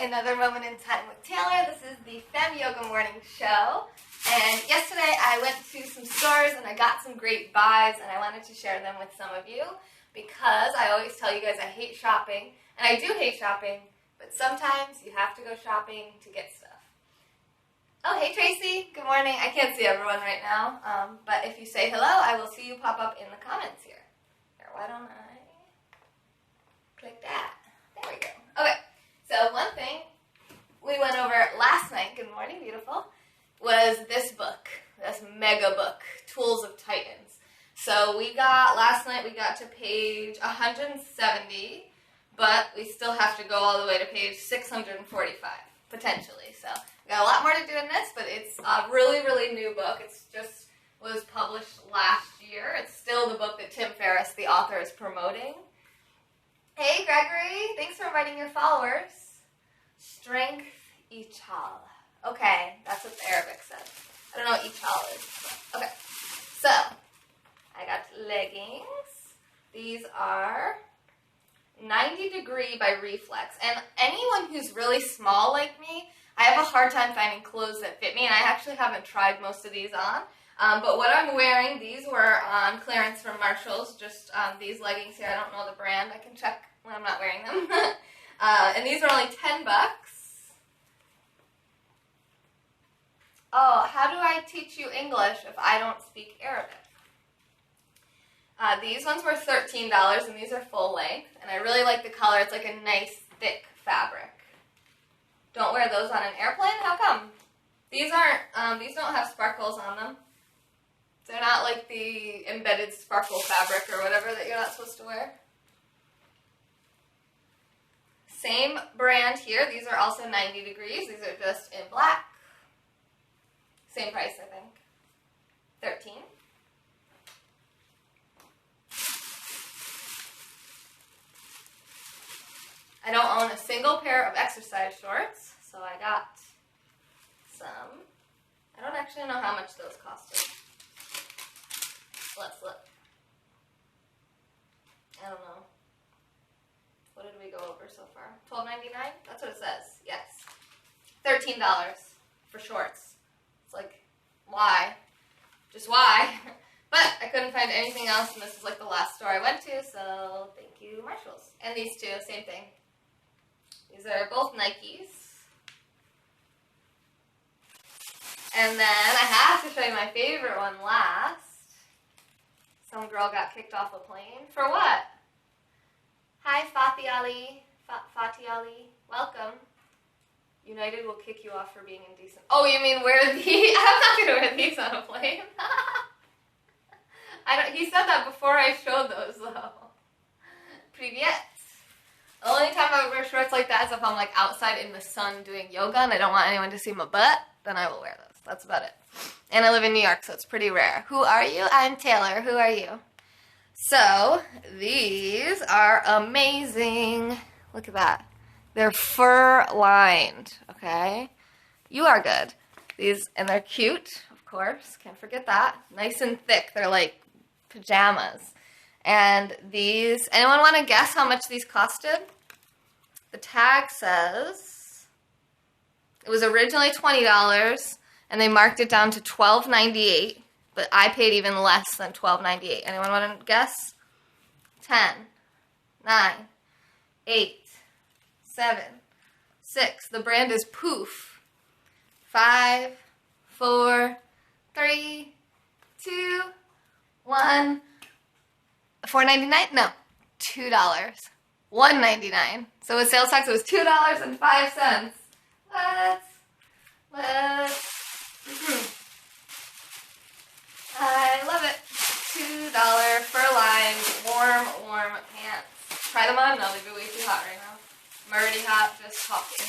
another Moment in Time with Taylor. This is the Fem Yoga Morning Show. And yesterday I went to some stores and I got some great buys and I wanted to share them with some of you because I always tell you guys I hate shopping. And I do hate shopping, but sometimes you have to go shopping to get stuff. Oh, hey Tracy. Good morning. I can't see everyone right now, but if you say hello, I will see you pop up in the comments here. Here, why don't I click that? There we go. Okay, so one thing we went over last night, good morning, beautiful, was this book, this mega book, Tools of Titans. So last night we got to page 170, but we still have to go all the way to page 645, potentially. So we got a lot more to do in this, but it's a really, really new book. It's just was published last year. It's still the book that Tim Ferriss, the author, is promoting. Hey, Gregory. Thanks for inviting your followers. Strength Ichal. Okay, that's what the Arabic says. I don't know what Ichal is. But okay, so I got leggings. These are 90 Degree by Reflex. And anyone who's really small like me, I have a hard time finding clothes that fit me, and I actually haven't tried most of these on. But what I'm wearing, these were on clearance from Marshall's, just these leggings here. I don't know the brand. I can check when I'm not wearing them. And these are only $10. Oh, how do I teach you English if I don't speak Arabic? These ones were $13, and these are full length. And I really like the color. It's like a nice, thick fabric. Don't wear those on an airplane? How come? These don't have sparkles on them. They're not like the embedded sparkle fabric or whatever that you're not supposed to wear. Same brand here. These are also 90 degrees. These are just in black. Same price, I think. 13. I don't own a single pair of exercise shorts, so I got some. I don't actually know how much those costed. Let's look. I don't know. What did we go over so far? $12.99? That's what it says. Yes. $13 for shorts. It's like, why? Just why? But I couldn't find anything else, and this is like the last store I went to, so thank you, Marshalls. And these two, same thing. These are both Nikes. And then I have to show you my favorite one last. Some girl got kicked off a plane. For what? Hi, Fatih Ali. Fatih Ali. Welcome. United will kick you off for being indecent. Oh, you mean wear these? I'm not going to wear these on a plane. He said that before I showed those, though. Привет. The only time I would wear shorts like that is if I'm like outside in the sun doing yoga and I don't want anyone to see my butt, then I will wear those. That's about it. And I live in New York, so it's pretty rare. Who are you? I'm Taylor. Who are you? So, these are amazing. Look at that. They're fur-lined, okay? You are good. And they're cute, of course. Can't forget that. Nice and thick. They're like pajamas. And these, anyone want to guess how much these costed? The tag says it was originally $20, and they marked it down to $12.98, but I paid even less than $12.98. Anyone want to guess? 10, 9, 8, 7, 6. The brand is Poof. 5, 4, 3, 2, 1. $4.99? No, $2. $1.99. So with sales tax, it was $2.05. I love it. $2 fur-lined, warm pants. Try them on? No, they'd be way too hot right now. I'm already hot, just talking.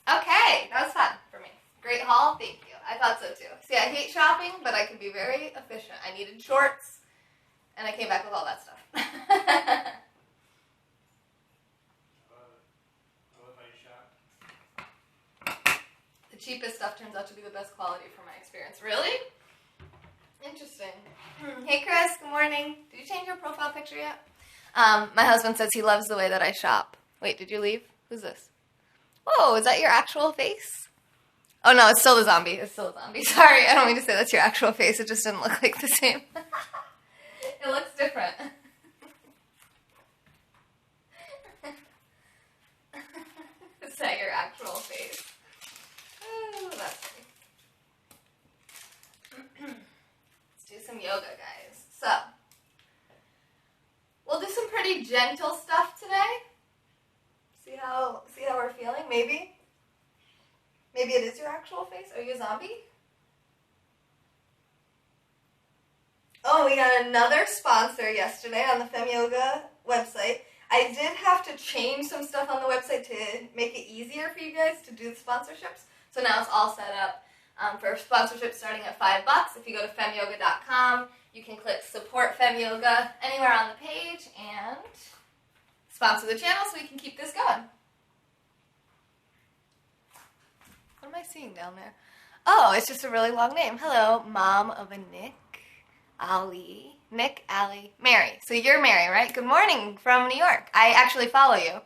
Okay, that was fun for me. Great haul, thank you. I thought so too. See, I hate shopping, but I can be very efficient. I needed shorts, and I came back with all that stuff. The cheapest stuff turns out to be the best quality from my experience. Really? Interesting. Hey Chris, good morning. Did you change your profile picture yet? My husband says he loves the way that I shop. Wait, did you leave? Who's this? Whoa, is that your actual face? Oh no, it's still the zombie. It's still a zombie. Sorry, I don't mean to say that's your actual face. It just didn't look like the same. It looks different. Is that your actual face? Oh, that's funny. Let's do some yoga, guys. So, we'll do some pretty gentle stuff today. See how we're feeling, maybe? Maybe it is your actual face. Are you a zombie? Oh, we got another sponsor yesterday on the Fem Yoga website. I did have to change some stuff on the website to make it easier for you guys to do the sponsorships. So now it's all set up for sponsorships starting at $5. If you go to femyoga.com, you can click Support Fem Yoga anywhere on the page and sponsor the channel so we can keep this going. What am I seeing down there? Oh, it's just a really long name. Hello, mom of a Nick, Ali, Mary. So you're Mary, right? Good morning from New York. I actually follow you.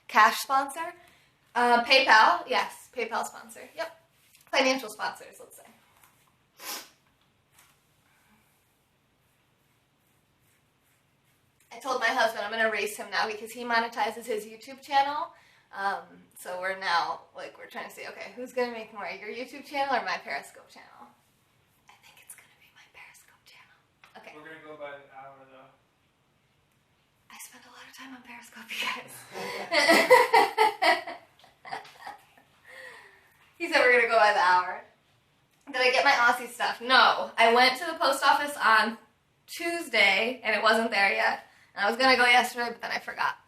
Cash sponsor? PayPal, yes, PayPal sponsor. Yep. Financial sponsors, let's say. I told my husband I'm going to race him now because he monetizes his YouTube channel. So we're now, we're trying to see, okay, who's going to make more, your YouTube channel or my Periscope channel? I think it's going to be my Periscope channel. Okay. We're going to go by the hour, though. I spend a lot of time on Periscope, you guys. He said we're going to go by the hour. Did I get my Aussie stuff? No. I went to the post office on Tuesday, and it wasn't there yet. And I was going to go yesterday, but then I forgot.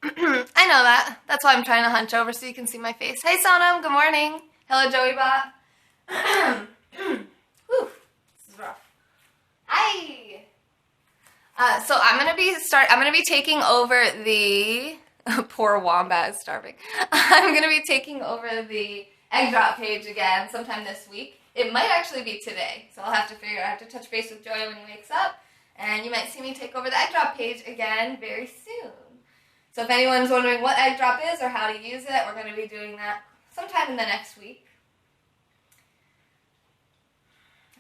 I know that. That's why I'm trying to hunch over so you can see my face. Hey, Sonam. Good morning. Hello, Joey Bot. Whew. This is rough. Hi. So I'm gonna be taking over the poor wombat is starving. I'm gonna be taking over the egg drop page again sometime this week. It might actually be today, so I'll have to figure. I have to touch base with Joey when he wakes up, and you might see me take over the egg drop page again very soon. So if anyone's wondering what egg drop is or how to use it, we're going to be doing that sometime in the next week.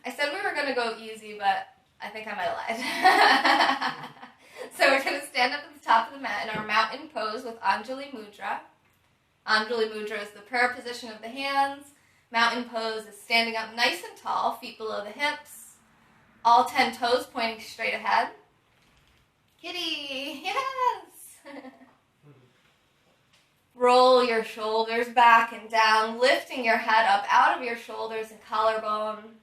I said we were going to go easy, but I think I might have lied. So we're going to stand up at the top of the mat in our mountain pose with Anjali Mudra. Anjali Mudra is the prayer position of the hands. Mountain pose is standing up nice and tall, feet below the hips, all 10 toes pointing straight ahead. Kitty, yes! Roll your shoulders back and down, lifting your head up out of your shoulders and collarbone.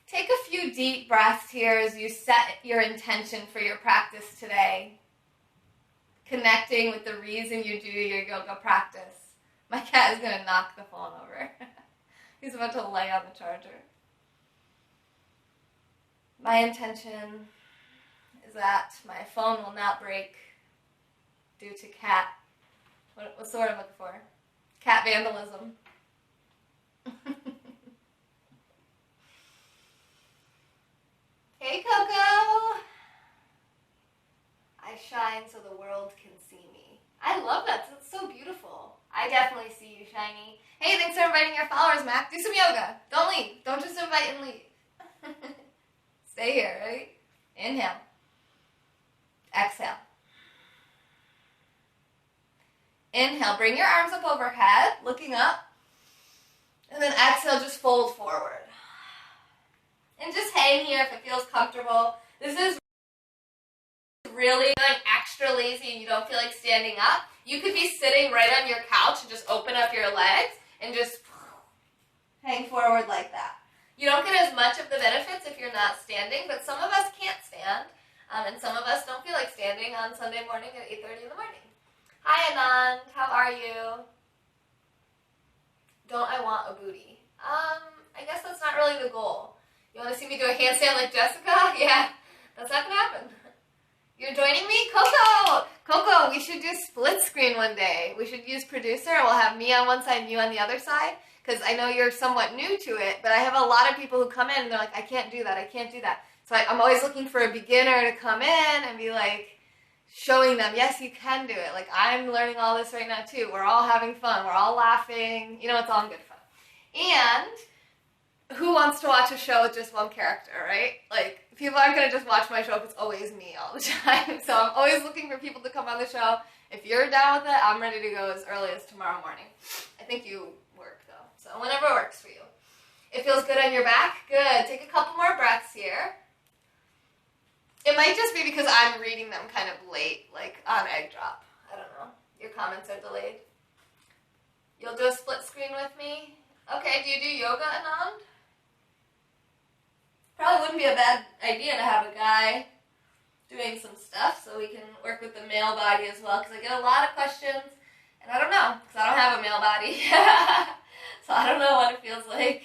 Take a few deep breaths here as you set your intention for your practice today. Connecting with the reason you do your yoga practice. My cat is going to knock the phone over. He's about to lay on the charger. My intention is that my phone will not break due to what's the word I'm looking for? Cat vandalism. Hey, Coco! I shine so the world can see me. I love that. It's so beautiful. I definitely see you, Shiny. Hey, thanks for inviting your followers, Mac. Do some yoga. Don't leave. Don't just invite and leave. Stay here, ready? Inhale. Exhale. Inhale, bring your arms up overhead, looking up. And then exhale, just fold forward. And just hang here if it feels comfortable. This is really extra lazy and you don't feel like standing up. You could be sitting right on your couch and just open up your legs and just hang forward like that. You don't get as much of the benefits if you're not standing, but some of us can't stand. And some of us don't feel like standing on Sunday morning at 8:30 in the morning. Hi, Anand. How are you? Don't I want a booty? I guess that's not really the goal. You want to see me do a handstand like Jessica? Yeah, that's not going to happen. You're joining me? Coco! Coco, we should do split screen one day. We should use producer and we'll have me on one side and you on the other side. Because I know you're somewhat new to it, but I have a lot of people who come in and they're like, I can't do that, I can't do that. So I'm always looking for a beginner to come in and be like, showing them, yes, you can do it. Like, I'm learning all this right now, too. We're all having fun. We're all laughing. You know, it's all in good fun. And who wants to watch a show with just one character, right? Like, people aren't going to just watch my show if it's always me all the time. So I'm always looking for people to come on the show. If you're down with it, I'm ready to go as early as tomorrow morning. I think you work, though. So whenever works for you. It feels good on your back? Good. Take a couple more breaths here. It might just be because I'm reading them kind of late, like on egg drop. I don't know. Your comments are delayed. You'll do a split screen with me? Okay, do you do yoga, Anand? Probably wouldn't be a bad idea to have a guy doing some stuff so we can work with the male body as well, because I get a lot of questions, and I don't know, because I don't have a male body. So I don't know what it feels like.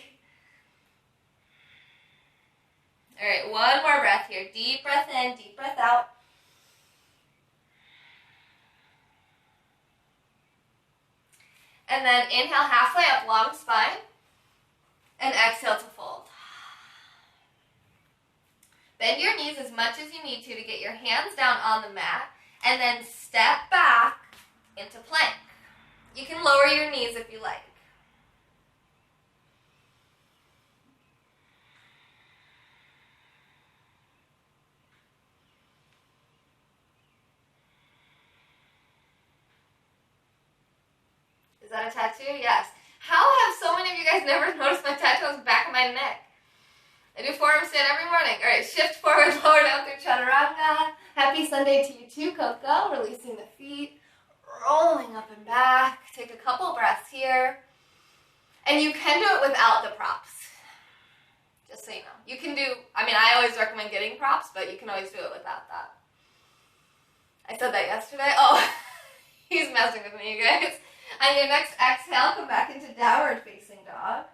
All right, one more breath here. Deep breath in, deep breath out. And then inhale halfway up, long spine. And exhale to fold. Bend your knees as much as you need to get your hands down on the mat. And then step back into plank. You can lower your knees if you like. Is that a tattoo? Yes. How have so many of you guys never noticed my tattoo on the back of my neck? I do forearm stand every morning. All right, shift forward, lower down through chaturanga. Happy Sunday to you too, Coco. Releasing the feet, rolling up and back. Take a couple breaths here. And you can do it without the props. Just so you know. You can do, I always recommend getting props, but you can always do it without that. I said that yesterday. Oh, he's messing with me, you guys. On your next exhale, come back into downward facing dog.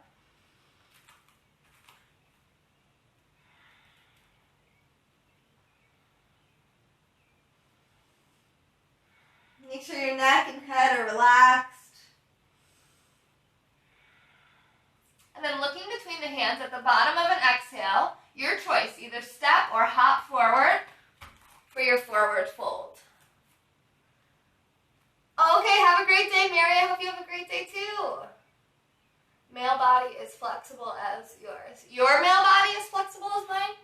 Make sure your neck and head are relaxed. And then looking between the hands at the bottom of an exhale, your choice, either step or hop forward for your forward fold. Okay, have a great day, Mary. I hope you have a great day too. Male body is flexible as yours. Your male body is flexible as mine?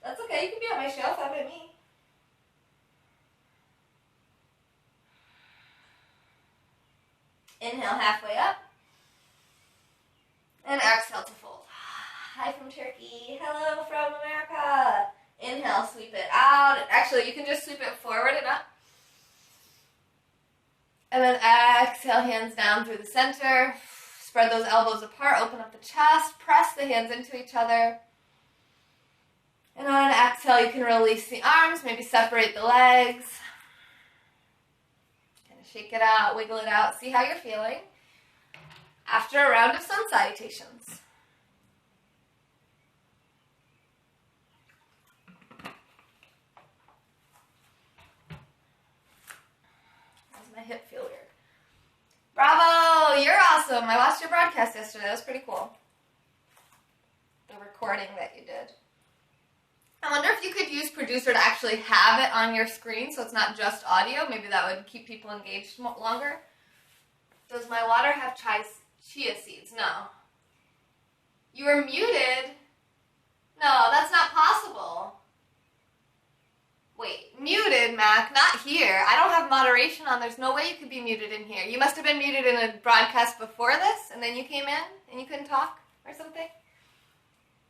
That's okay. You can be on my show, fine by me. Inhale halfway up. And exhale to fold. Hi from Turkey. Hello from America. Inhale, sweep it out. Actually, you can just sweep it forward and up. And then exhale, hands down through the center. Spread those elbows apart, open up the chest, press the hands into each other. And on an exhale, you can release the arms, maybe separate the legs. Kind of shake it out, wiggle it out, see how you're feeling after a round of sun salutations. My hip feel weird. Bravo! You're awesome. I watched your broadcast yesterday. That was pretty cool. The recording that you did. I wonder if you could use Producer to actually have it on your screen so it's not just audio. Maybe that would keep people engaged longer. Does my water have chia seeds? No. You were muted? No, that's not possible. Wait, muted, Mac, not here. I don't have moderation on. There's no way you could be muted in here. You must have been muted in a broadcast before this, and then you came in, and you couldn't talk or something?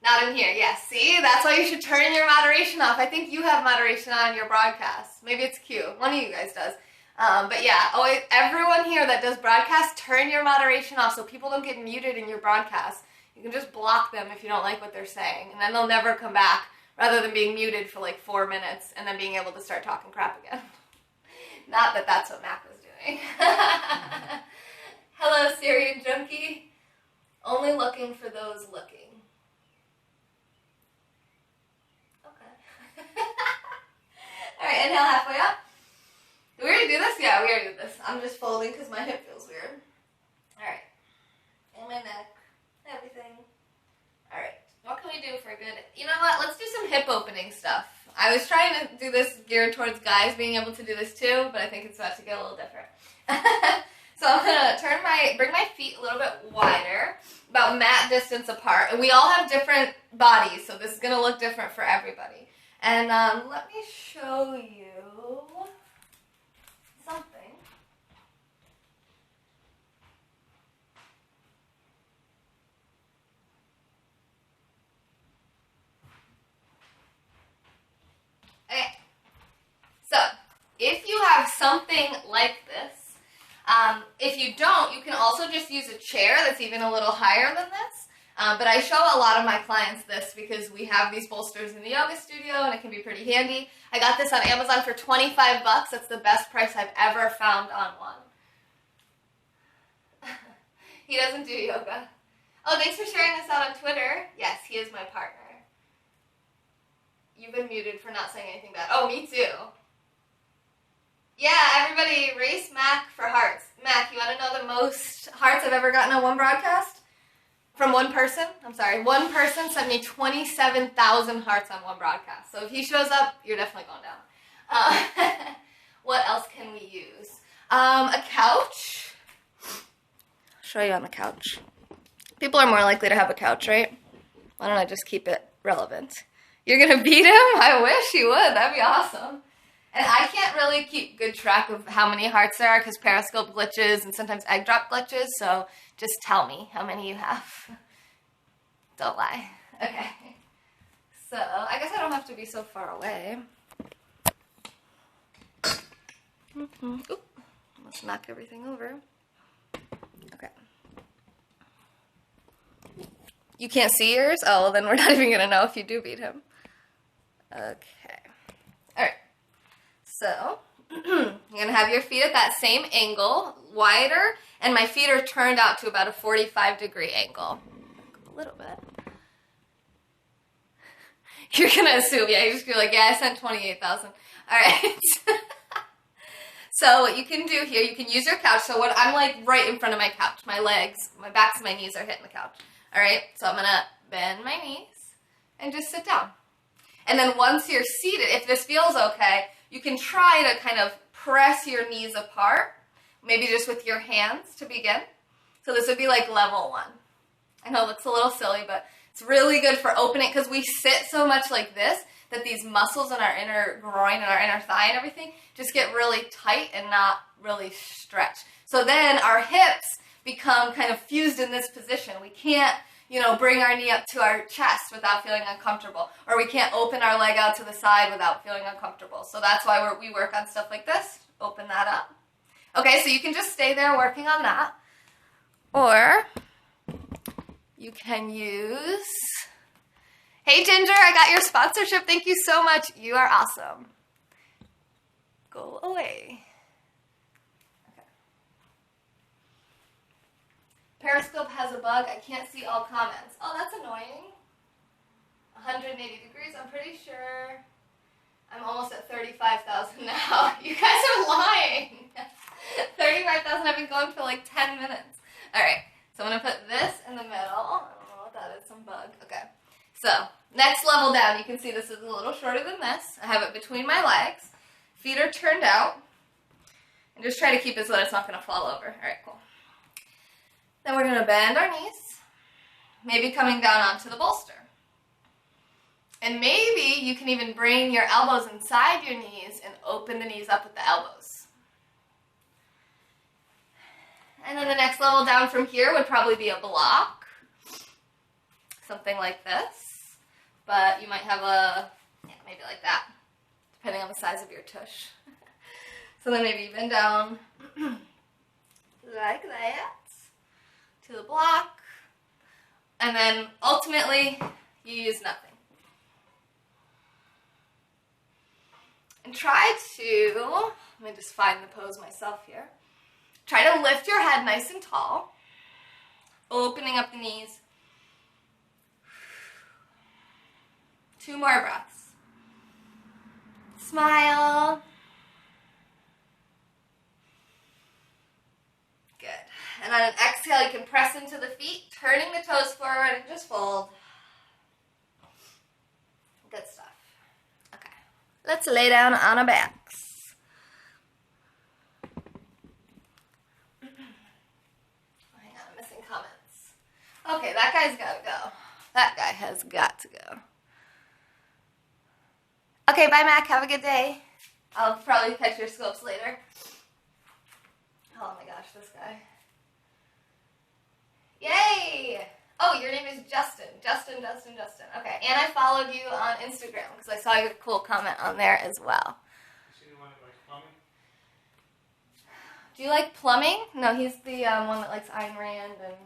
Not in here, yes. See, that's why you should turn your moderation off. I think you have moderation on your broadcast. Maybe it's Q. One of you guys does. But yeah, always, everyone here that does broadcast, turn your moderation off so people don't get muted in your broadcast. You can just block them if you don't like what they're saying, and then they'll never come back. Rather than being muted for like 4 minutes and then being able to start talking crap again. Not that that's what Mac was doing. Hello, Syrian junkie. Only looking for those looking. Okay. All right, inhale halfway up. Did we already do this? Yeah, we already did this. I'm just folding because my hip feels weird. All right. And my neck. Everything. All right. What can we do for a good... You know what? Let's do some hip opening stuff. I was trying to do this geared towards guys being able to do this too, but I think it's about to get a little different. So I'm gonna bring my feet a little bit wider, about mat distance apart. And we all have different bodies, so this is gonna look different for everybody. And let me show you something. Okay, so if you have something like this, if you don't, you can also just use a chair that's even a little higher than this. But I show a lot of my clients this because we have these bolsters in the yoga studio and it can be pretty handy. I got this on Amazon for 25 bucks. That's the best price I've ever found on one. He doesn't do yoga. Oh, thanks for sharing this out on Twitter. Yes, he is my partner. You've been muted for not saying anything bad. Oh, me too. Yeah, everybody, race Mac for hearts. Mac, you want to know the most hearts I've ever gotten on one broadcast? From one person? I'm sorry. One person sent me 27,000 hearts on one broadcast. So if he shows up, you're definitely going down. What else can we use? A couch. I'll show you on the couch. People are more likely to have a couch, right? Why don't I just keep it relevant? You're going to beat him? I wish you would. That'd be awesome. And I can't really keep good track of how many hearts there are because Periscope glitches and sometimes egg drop glitches, so just tell me how many you have. Don't lie. Okay. So, I guess I don't have to be so far away. Oop. Almost knock everything over. Okay. You can't see yours? Oh, well then we're not even going to know if you do beat him. Okay. Alright. So, you're going to have your feet at that same angle, wider, and my feet are turned out to about a 45-degree angle. A little bit. You're going to assume, yeah, you're just going to be like, yeah, I sent 28,000. All right. So what you can do here, you can use your couch. So what I'm like right in front of my couch. My legs, my backs and my knees are hitting the couch. All right. So I'm going to bend my knees and just sit down. And then once you're seated, if this feels okay, you can try to kind of press your knees apart, maybe just with your hands to begin. So this would be like level 1. I know it looks a little silly, but it's really good for opening because we sit so much like this that these muscles in our inner groin and our inner thigh and everything just get really tight and not really stretch. So then our hips become kind of fused in this position. We can't, bring our knee up to our chest without feeling uncomfortable. Or we can't open our leg out to the side without feeling uncomfortable. So that's why we work on stuff like this. Open that up. Okay, so you can just stay there working on that. Or you can use... Hey, Ginger, I got your sponsorship. Thank you so much. You are awesome. Go away. Periscope has a bug. I can't see all comments. Oh, that's annoying. 180 degrees. I'm pretty sure I'm almost at 35,000 now. You guys are lying. 35,000. I've been going for like 10 minutes. All right. So I'm going to put this in the middle. I don't know what that is. Some bug. Okay. So next level down. You can see this is a little shorter than this. I have it between my legs. Feet are turned out. And just try to keep it so that it's not going to fall over. All right, cool. Then we're going to bend our knees, maybe coming down onto the bolster. And maybe you can even bring your elbows inside your knees and open the knees up with the elbows. And then the next level down from here would probably be a block, something like this. But you might have maybe like that, depending on the size of your tush. So then maybe you bend down like that. To the block, and then ultimately you use nothing. And try to, let me just find the pose myself here. Try to lift your head nice and tall, opening up the knees. 2 more breaths. Smile. Good. And on an exhale, you can press into the feet, turning the toes forward and just fold. Good stuff. Okay. Let's lay down on our backs. Oh, hang on, I'm missing comments. Okay, that guy's got to go. That guy has got to go. Okay, bye, Mac. Have a good day. I'll probably catch your scopes later. Oh my gosh, this guy. Yay! Oh, your name is Justin. Justin. Okay, and I followed you on Instagram because I saw your cool comment on there as well. Is he the one that likes plumbing? Do you like plumbing? No, he's the one that likes Ayn Rand and,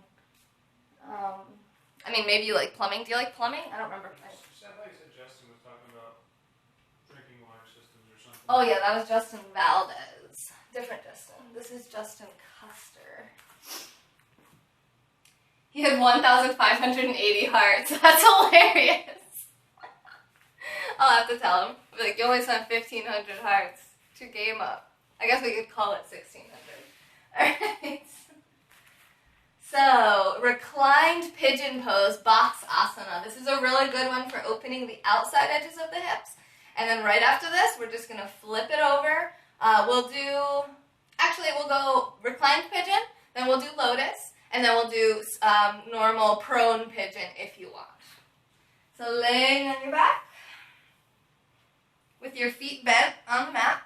I mean, maybe you like plumbing. Do you like plumbing? I don't remember. Somebody said Justin was talking about drinking water systems or something. Oh yeah, that was Justin Valdez. Different Justin. This is Justin Custer. He had 1,580 hearts. That's hilarious. I'll have to tell him. Like, you only sent 1,500 hearts to game up. I guess we could call it 1,600. Alright. So, reclined pigeon pose, box asana. This is a really good one for opening the outside edges of the hips. And then right after this, we're just going to flip it over. We'll go reclined pigeon, then we'll do lotus, and then we'll do normal prone pigeon if you want. So laying on your back with your feet bent on the mat.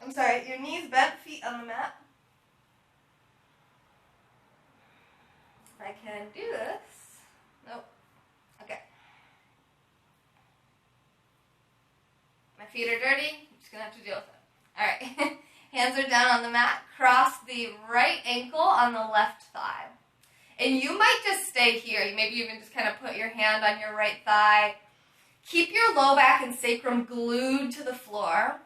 I'm sorry, your knees bent, feet on the mat. If I can do this. Nope. Okay. My feet are dirty. I'm just going to have to deal with it. All right. Hands are down on the mat. Cross the right ankle on the left thigh. And you might just stay here. Maybe even just kind of put your hand on your right thigh. Keep your low back and sacrum glued to the floor.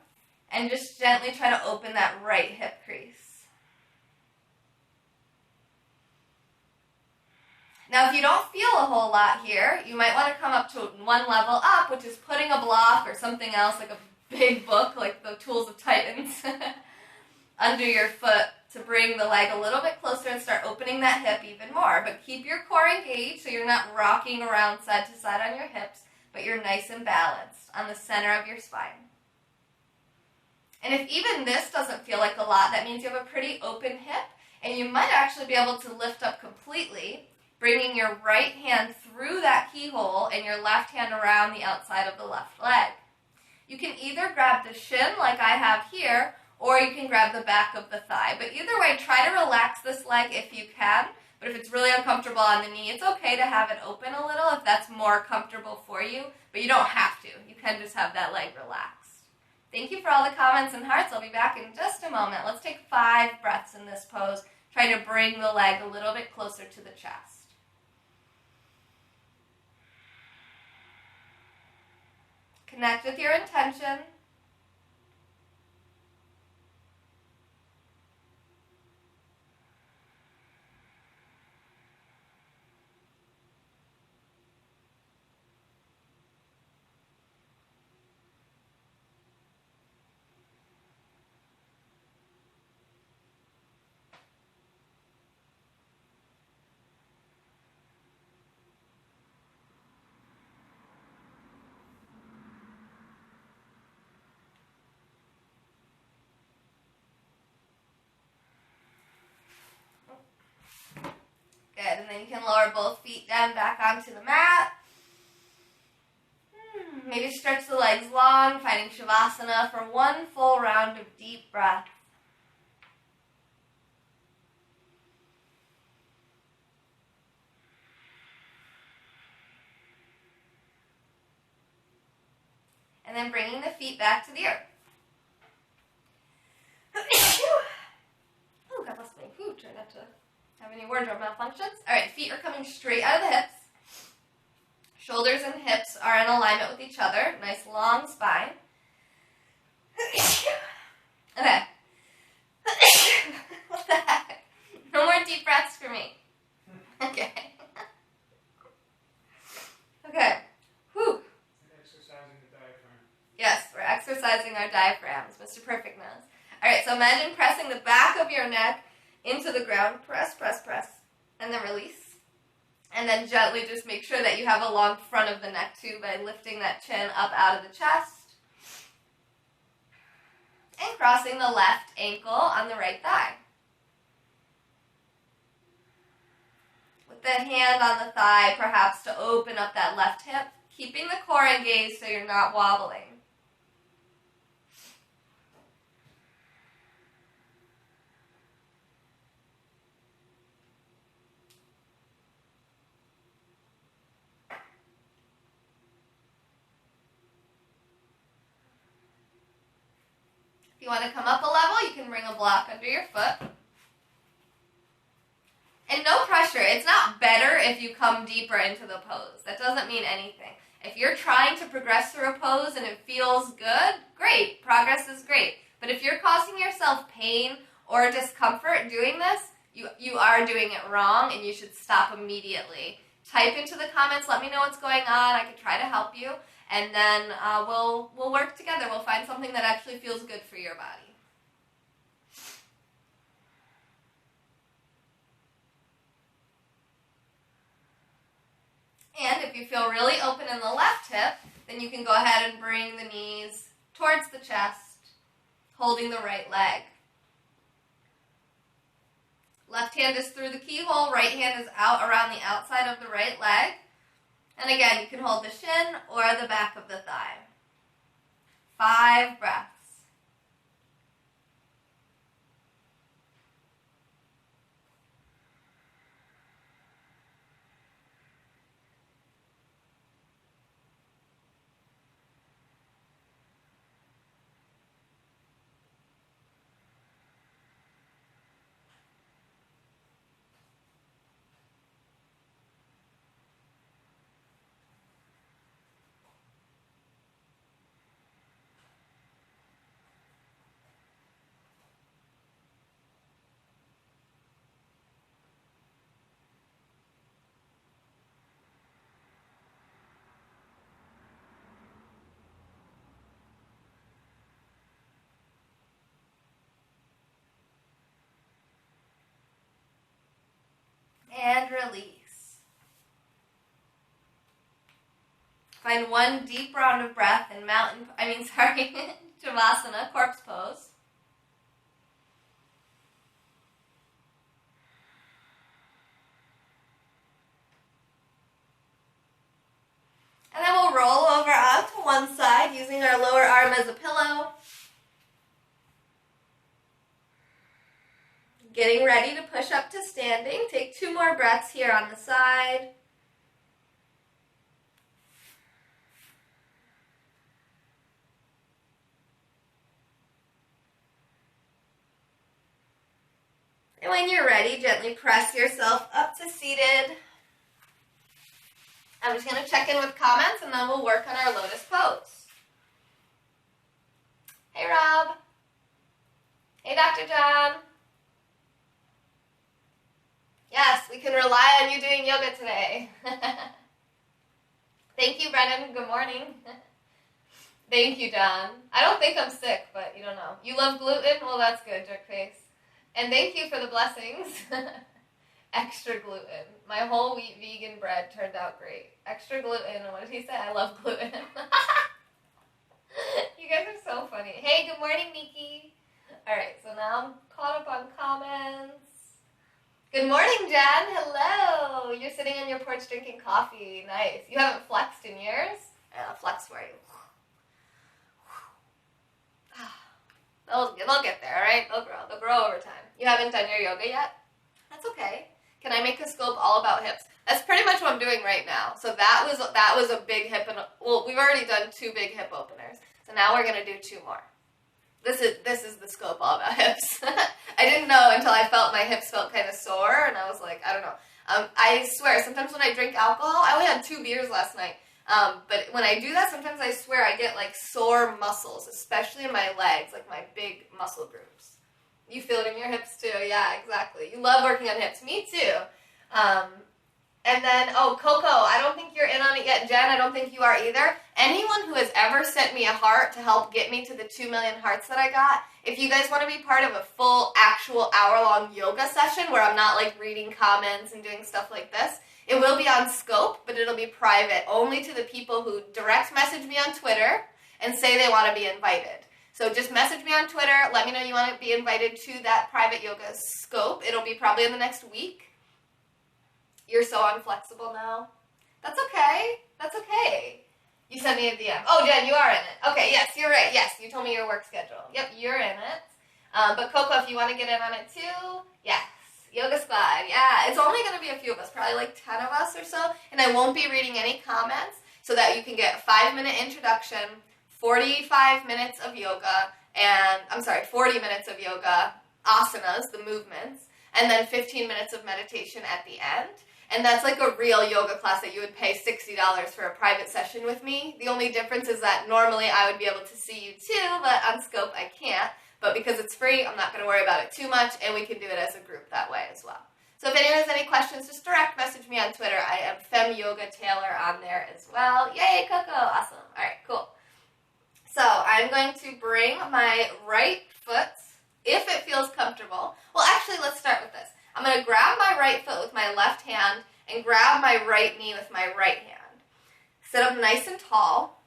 And just gently try to open that right hip crease. Now, if you don't feel a whole lot here, you might want to come up to one level up, which is putting a block or something else, like a big book, like the Tools of Titans, under your foot to bring the leg a little bit closer and start opening that hip even more. But keep your core engaged so you're not rocking around side to side on your hips, but you're nice and balanced on the center of your spine. And if even this doesn't feel like a lot, that means you have a pretty open hip, and you might actually be able to lift up completely, bringing your right hand through that keyhole and your left hand around the outside of the left leg. You can either grab the shin like I have here, or you can grab the back of the thigh. But either way, try to relax this leg if you can. But if it's really uncomfortable on the knee, it's okay to have it open a little if that's more comfortable for you. But you don't have to. You can just have that leg relaxed. Thank you for all the comments and hearts. I'll be back in just a moment. Let's take 5 breaths in this pose. Try to bring the leg a little bit closer to the chest. Connect with your intention. Good, and then you can lower both feet down back onto the mat. Maybe stretch the legs long, finding Shavasana for one full round of deep breath. And then bringing the feet back to the earth. Oh, God bless me. Try not to have any wardrobe malfunctions. All right, feet are coming straight out of the hips. Shoulders and hips are in alignment with each other. Nice long spine. Okay. What the heck? No more deep breaths for me. Okay. Okay. Whew. Exercising the diaphragm. Yes, we're exercising our diaphragms. Mr. Perfect knows. All right, so imagine pressing the back of your neck into the ground. Press, press, press. And then release. And then gently just make sure that you have a long front of the neck too by lifting that chin up out of the chest. crossing the left ankle on the right thigh. With the hand on the thigh, perhaps to open up that left hip, keeping the core engaged so you're not wobbling. If you want to come up a level, you can bring a block under your foot. And no pressure. It's not better if you come deeper into the pose. That doesn't mean anything. If you're trying to progress through a pose and it feels good, great. Progress is great. But if you're causing yourself pain or discomfort doing this, you are doing it wrong and you should stop immediately. Type into the comments, let me know what's going on. I can try to help you. And then we'll work together. We'll find something that actually feels good for your body. And if you feel really open in the left hip, then you can go ahead and bring the knees towards the chest, holding the right leg. Left hand is through the keyhole, right hand is out around the outside of the right leg. And again, you can hold the shin or the back of the thigh. 5 breaths. And release. Find one deep round of breath in Shavasana, corpse pose. And then we'll roll over onto one side using our lower arm as a pillow. Getting ready to push up to standing. Take 2 more breaths here on the side. And when you're ready, gently press yourself up to seated. I'm just going to check in with comments and then we'll work on our lotus pose. Hey Rob. Hey Dr. John. Yes, we can rely on you doing yoga today. Thank you, Brennan. Good morning. Thank you, John. I don't think I'm sick, but you don't know. You love gluten? Well, that's good, jerk face. And thank you for the blessings. Extra gluten. My whole wheat vegan bread turned out great. Extra gluten. What did he say? I love gluten. You guys are so funny. Hey, good morning, Nikki. All right, so now I'm caught up on comments. Good morning, Jen. Hello. You're sitting on your porch drinking coffee. Nice. You haven't flexed in years? I'll flex for you. They'll get there, all right? They'll grow. They'll grow over time. You haven't done your yoga yet? That's okay. Can I make a scope all about hips? That's pretty much what I'm doing right now. So that was a big hip, well, we've already done 2 big hip openers. So now we're gonna do 2 more. This is the scope all about hips. I didn't know until I felt my hips felt kind of sore, and I was like, I don't know. I swear, sometimes when I drink alcohol, I only had 2 beers last night, but when I do that, sometimes I swear I get like sore muscles, especially in my legs, like my big muscle groups. You feel it in your hips too, yeah, exactly. You love working on hips, me too. And then, oh, Coco, I don't think you're in on it yet. Jen, I don't think you are either. Anyone who has ever sent me a heart to help get me to the 2 million hearts that I got, if you guys want to be part of a full, actual hour-long yoga session where I'm not like reading comments and doing stuff like this, it will be on Scope, but it'll be private, only to the people who direct message me on Twitter and say they want to be invited. So just message me on Twitter. Let me know you want to be invited to that private yoga scope. It'll be probably in the next week. You're so unflexible now. That's okay. That's okay. You sent me a DM. Oh, Jen, you are in it. Okay, yes, you're right. Yes, you told me your work schedule. Yep, you're in it. But Coco, if you want to get in on it too, yes. Yoga Squad, yeah. It's only going to be a few of us, probably like 10 of us or so. And I won't be reading any comments so that you can get a 5-minute introduction, 45 minutes of yoga, 40 minutes of yoga, asanas, the movements, and then 15 minutes of meditation at the end. And that's like a real yoga class that you would pay $60 for a private session with me. The only difference is that normally I would be able to see you too, but on Scope I can't. But because it's free, I'm not going to worry about it too much, and we can do it as a group that way as well. So if anyone has any questions, just direct message me on Twitter. I am Fem Yoga Taylor on there as well. Yay, Coco! Awesome. All right, cool. So I'm going to bring my right foot, if it feels comfortable. Well, actually, let's start with this. I'm going to grab my right foot with my left hand and grab my right knee with my right hand. Sit up nice and tall.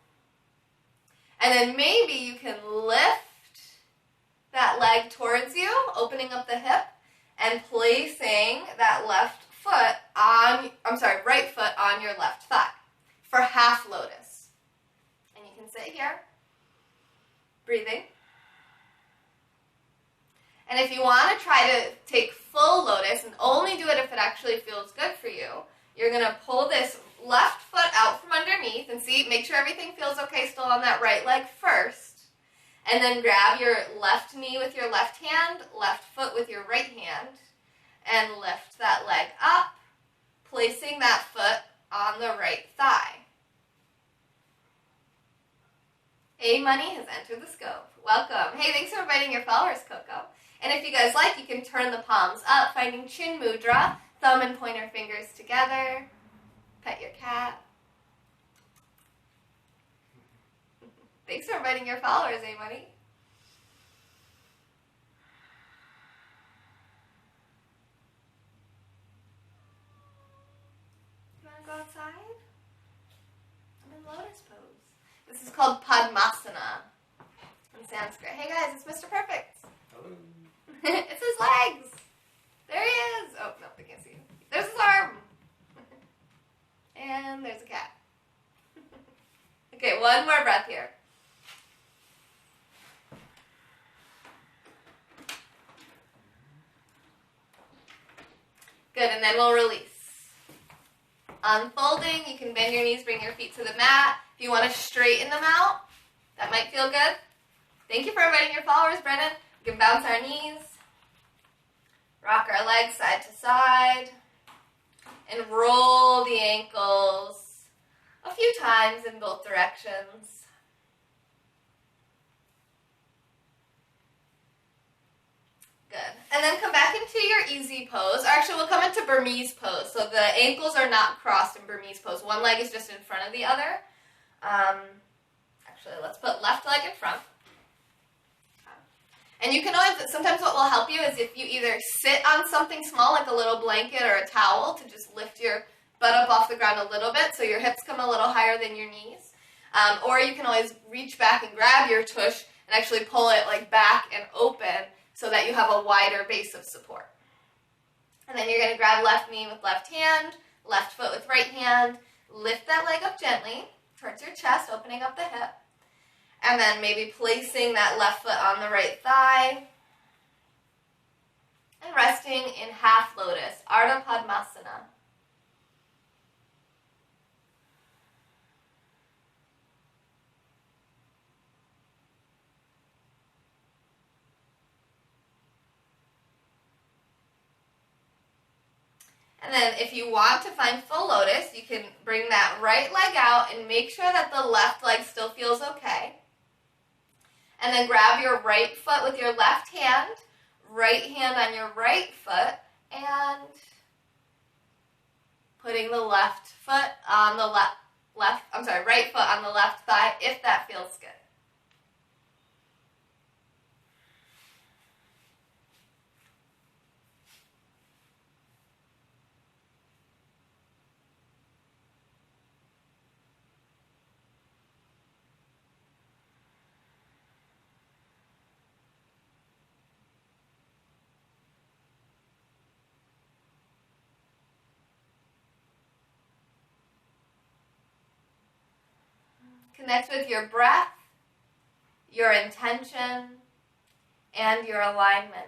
And then maybe you can lift that leg towards you, opening up the hip, and placing that right foot on your left thigh for half lotus. And you can sit here, breathing. And if you want to try to take full lotus and only do it if it actually feels good for you, you're going to pull this left foot out from underneath and see, make sure everything feels okay still on that right leg first. And then grab your left knee with your left hand, left foot with your right hand, and lift that leg up, placing that foot on the right thigh. Hey, Money has entered the scope. Welcome. Hey, thanks for inviting your followers, Coco. And if you guys like, you can turn the palms up, finding chin mudra, thumb and pointer fingers together. Pet your cat. Thanks for inviting your followers, eh, Money? You want to go outside? I'm in lotus pose. This is called Padmasana in Sanskrit. Hey guys, it's Mr. Perfect. Hello. It's his legs. There he is. Oh, no, I can't see him. There's his arm. And there's a cat. Okay, one more breath here. Good, and then we'll release. Unfolding, you can bend your knees, bring your feet to the mat. If you want to straighten them out, that might feel good. Thank you for inviting your followers, Brennan. We can bounce our knees. Rock our legs side to side. And roll the ankles a few times in both directions. Good. And then come back into your easy pose. Actually, we'll come into Burmese pose. So the ankles are not crossed in Burmese pose. One leg is just in front of the other. Actually, let's put left leg in front. And you can always, sometimes what will help you is if you either sit on something small, like a little blanket or a towel, to just lift your butt up off the ground a little bit so your hips come a little higher than your knees. Or you can always reach back and grab your tush and actually pull it like back and open so that you have a wider base of support. And then you're going to grab left knee with left hand, left foot with right hand, lift that leg up gently towards your chest, opening up the hip. And then maybe placing that left foot on the right thigh. And resting in half lotus, Ardha Padmasana. And then if you want to find full lotus, you can bring that right leg out and make sure that the left leg still feels okay. And then grab your right foot with your left hand on your right foot, and putting the left foot on the right foot on the left thigh, if that feels good. Connect with your breath, your intention, and your alignment.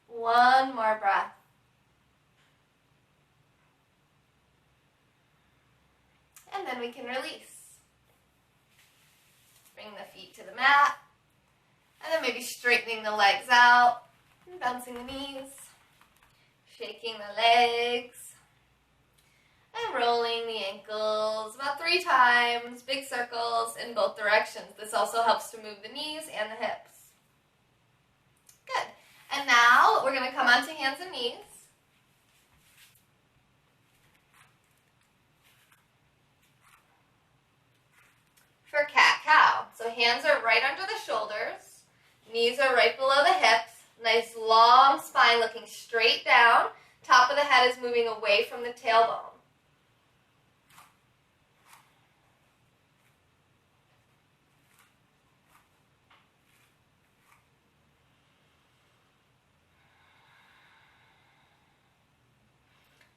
One more breath. And then we can release. Bring the feet to the mat. And then maybe straightening the legs out. And bouncing the knees. Shaking the legs. And rolling the ankles about 3 times. Big circles in both directions. This also helps to move the knees and the hips. Good. And now we're going to come onto hands and knees. For cat-cow. So hands are right under the shoulders. Knees are right below the hips. Nice long spine looking straight down. Top of the head is moving away from the tailbone.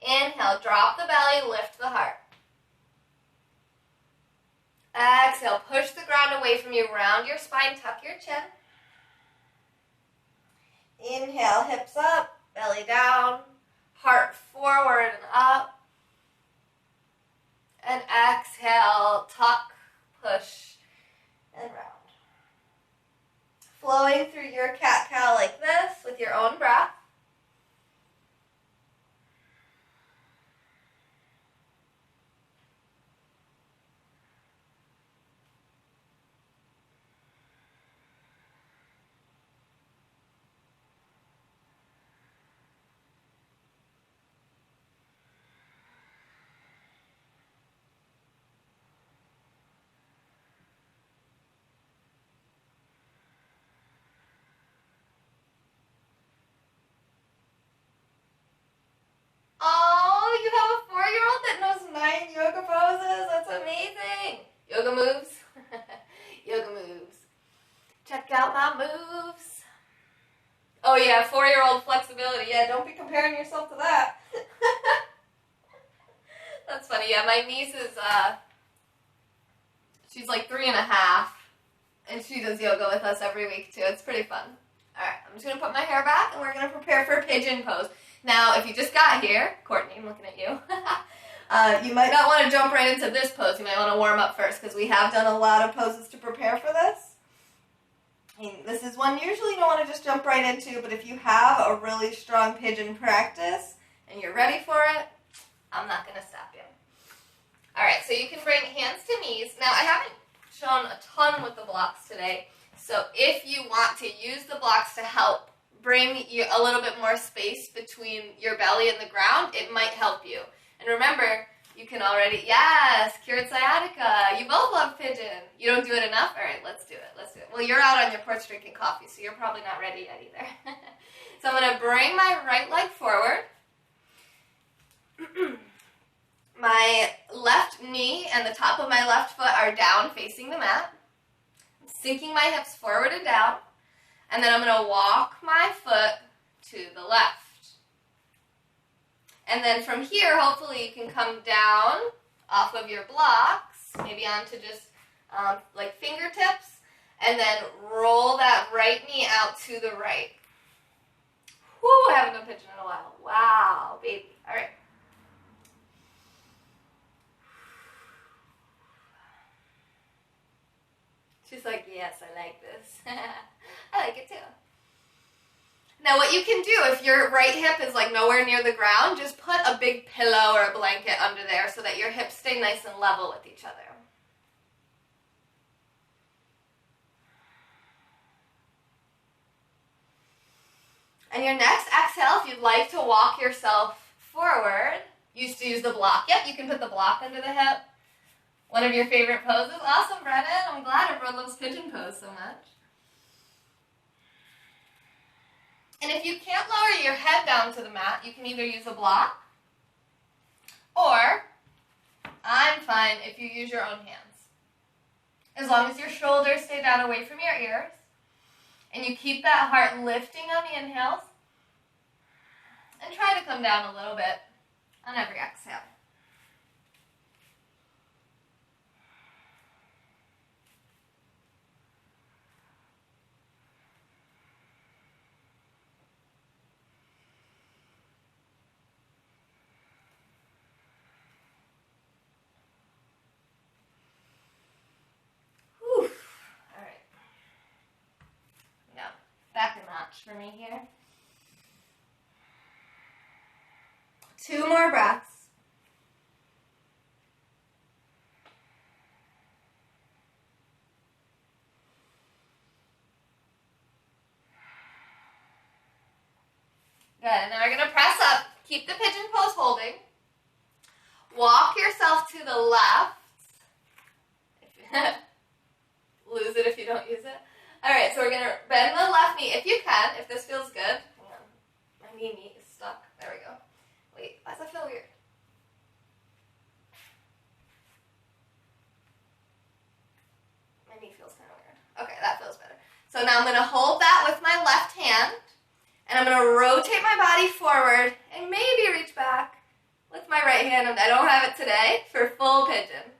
Inhale, drop the belly, lift the heart. Exhale, push the ground away from you, round your spine, tuck your chin. Inhale, hips up, belly down, heart forward and up. And exhale, tuck, push, and round. Flowing through your cat-cow like this with your own breath. Oh, you have a 4-year-old that knows 9 yoga poses? That's amazing. Yoga moves. Yoga moves. Check out my moves. Oh yeah, 4-year-old flexibility. Yeah, don't be comparing yourself to that. That's funny. Yeah, my niece is, she's like 3.5, and she does yoga with us every week too. It's pretty fun. All right, I'm just going to put my hair back, and we're going to prepare for a pigeon pose. Now, if you just got here, Courtney, I'm looking at you. You might not want to jump right into this pose. You might want to warm up first, because we have done a lot of poses to prepare for this. And this is one usually you don't want to just jump right into, but if you have a really strong pigeon practice and you're ready for it, I'm not going to stop you. All right, so you can bring hands to knees. Now, I haven't shown a ton with the blocks today, so if you want to use the blocks to help bring you a little bit more space between your belly and the ground, it might help you. And remember, you can already, yes, cured sciatica. You both love pigeon. You don't do it enough? All right, let's do it. Let's do it. Well, you're out on your porch drinking coffee, so you're probably not ready yet either. So I'm going to bring my right leg forward. My left knee and the top of my left foot are down facing the mat. I'm sinking my hips forward and down. And then I'm going to walk my foot to the left. And then from here, hopefully you can come down off of your blocks, maybe onto just like fingertips, and then roll that right knee out to the right. Whoo, I haven't done pigeon in a while. Wow, baby. All right. She's like, yes, I like this. I like it too. Now what you can do, if your right hip is like nowhere near the ground, just put a big pillow or a blanket under there so that your hips stay nice and level with each other. And your next exhale, if you'd like to walk yourself forward, used to use the block. Yep, you can put the block under the hip. One of your favorite poses. Awesome, Brennan. I'm glad everyone loves pigeon pose so much. And if you can't lower your head down to the mat, you can either use a block, or I'm fine if you use your own hands. As long as your shoulders stay down away from your ears, and you keep that heart lifting on the inhales, and try to come down a little bit on every exhale. Back a notch for me here. 2 more breaths. Good, and then we're going to press up. Keep the pigeon pose holding. Walk yourself to the left. Lose it if you don't use it. Alright, so we're going to bend the left knee if you can, if this feels good. Hang on. My knee is stuck. There we go. Wait, why does that feel weird? My knee feels kind of weird. Okay, that feels better. So now I'm going to hold that with my left hand, and I'm going to rotate my body forward and maybe reach back with my right hand. I don't have it today for full pigeon.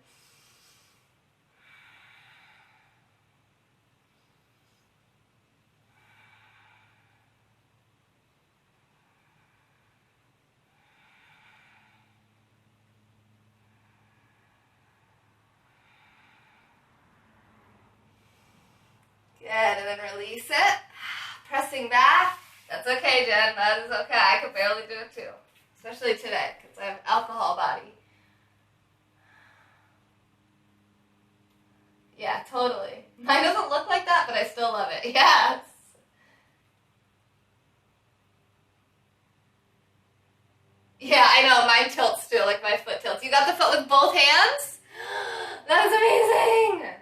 Good, and then release it. Pressing back. That's okay, Jen. That is okay. I could barely do it too. Especially today, because I have alcohol body. Yeah, totally. Mine doesn't look like that, but I still love it. Yes. Yeah, I know. Mine tilts too, like my foot tilts. You got the foot with both hands? That is amazing.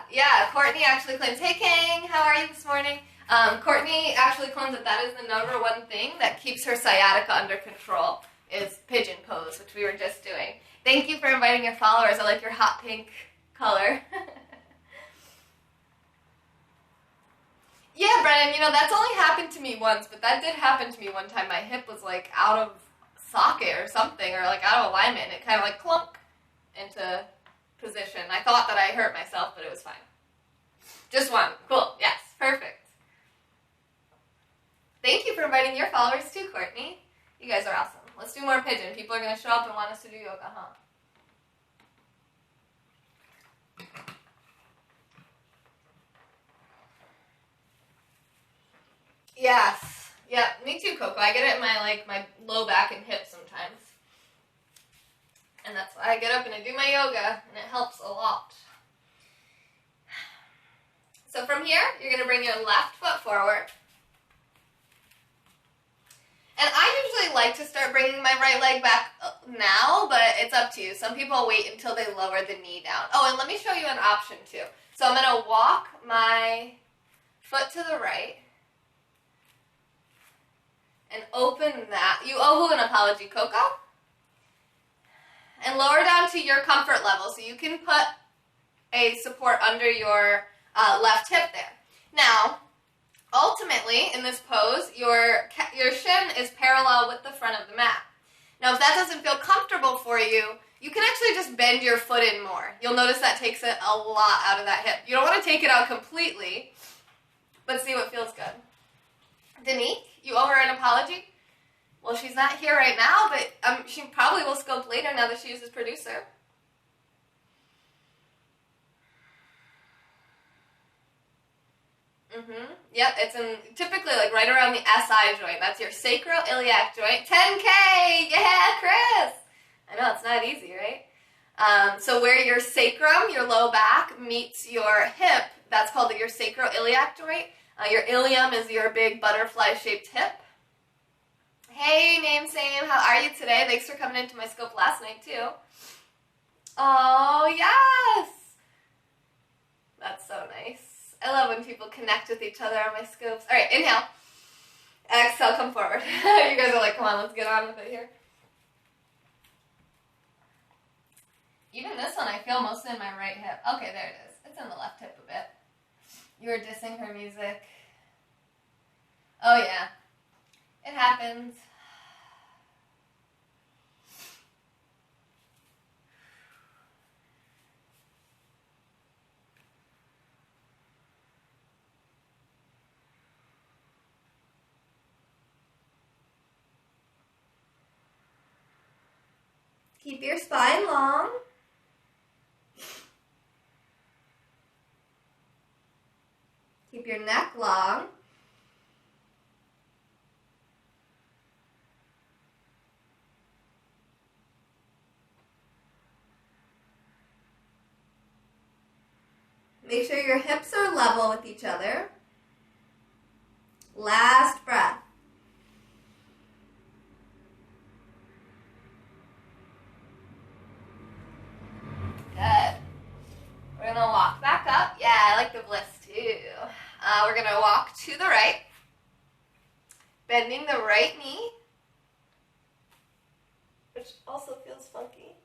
Yeah. Courtney actually claims, hey Kang, how are you this morning? Courtney actually claims that is the number one thing that keeps her sciatica under control, is pigeon pose, which we were just doing. Thank you for inviting your followers. I like your hot pink color. Yeah, Brennan, that's only happened to me once, but that did happen to me one time. My hip was like out of socket or something, or like out of alignment, and it kind of like clunk into position. I thought that I hurt myself, but it was fine. Just one. Cool. Yes. Perfect. Thank you for inviting your followers too, Courtney. You guys are awesome. Let's do more pigeon. People are going to show up and want us to do yoga, huh? Yes. Yeah, me too, Coco. I get it in my low back and hips sometimes. And that's why I get up and I do my yoga, and it helps a lot. So from here, you're going to bring your left foot forward. And I usually like to start bringing my right leg back now, but it's up to you. Some people wait until they lower the knee down. Oh, and let me show you an option too. So I'm going to walk my foot to the right and open that. You owe an apology, Coco. And lower down to your comfort level, so you can put a support under your left hip there. Now, ultimately, in this pose, your shin is parallel with the front of the mat. Now, if that doesn't feel comfortable for you, you can actually just bend your foot in more. You'll notice that takes it a lot out of that hip. You don't want to take it out completely, but see what feels good. Danique, you owe her an apology? Well, she's not here right now, but she probably will scope later now that she is his producer. Yep, it's typically right around the SI joint. That's your sacroiliac joint. 10K! Yeah, Chris! I know, it's not easy, right? So where your sacrum, your low back, meets your hip, that's called your sacroiliac joint. Your ilium is your big butterfly-shaped hip. Hey, name same. How are you today? Thanks for coming into my scope last night, too. Oh, yes. That's so nice. I love when people connect with each other on my scopes. All right, inhale. Exhale, come forward. You guys are like, come on, let's get on with it here. Even this one, I feel mostly in my right hip. Okay, there it is. It's in the left hip a bit. You were dissing her music. Oh, yeah. It happens. Keep your spine long. Keep your neck long. Make sure your hips are level with each other. Last breath. Good. We're going to walk back up. Yeah, I like the bliss too. We're going to walk to the right. Bending the right knee. Which also feels funky.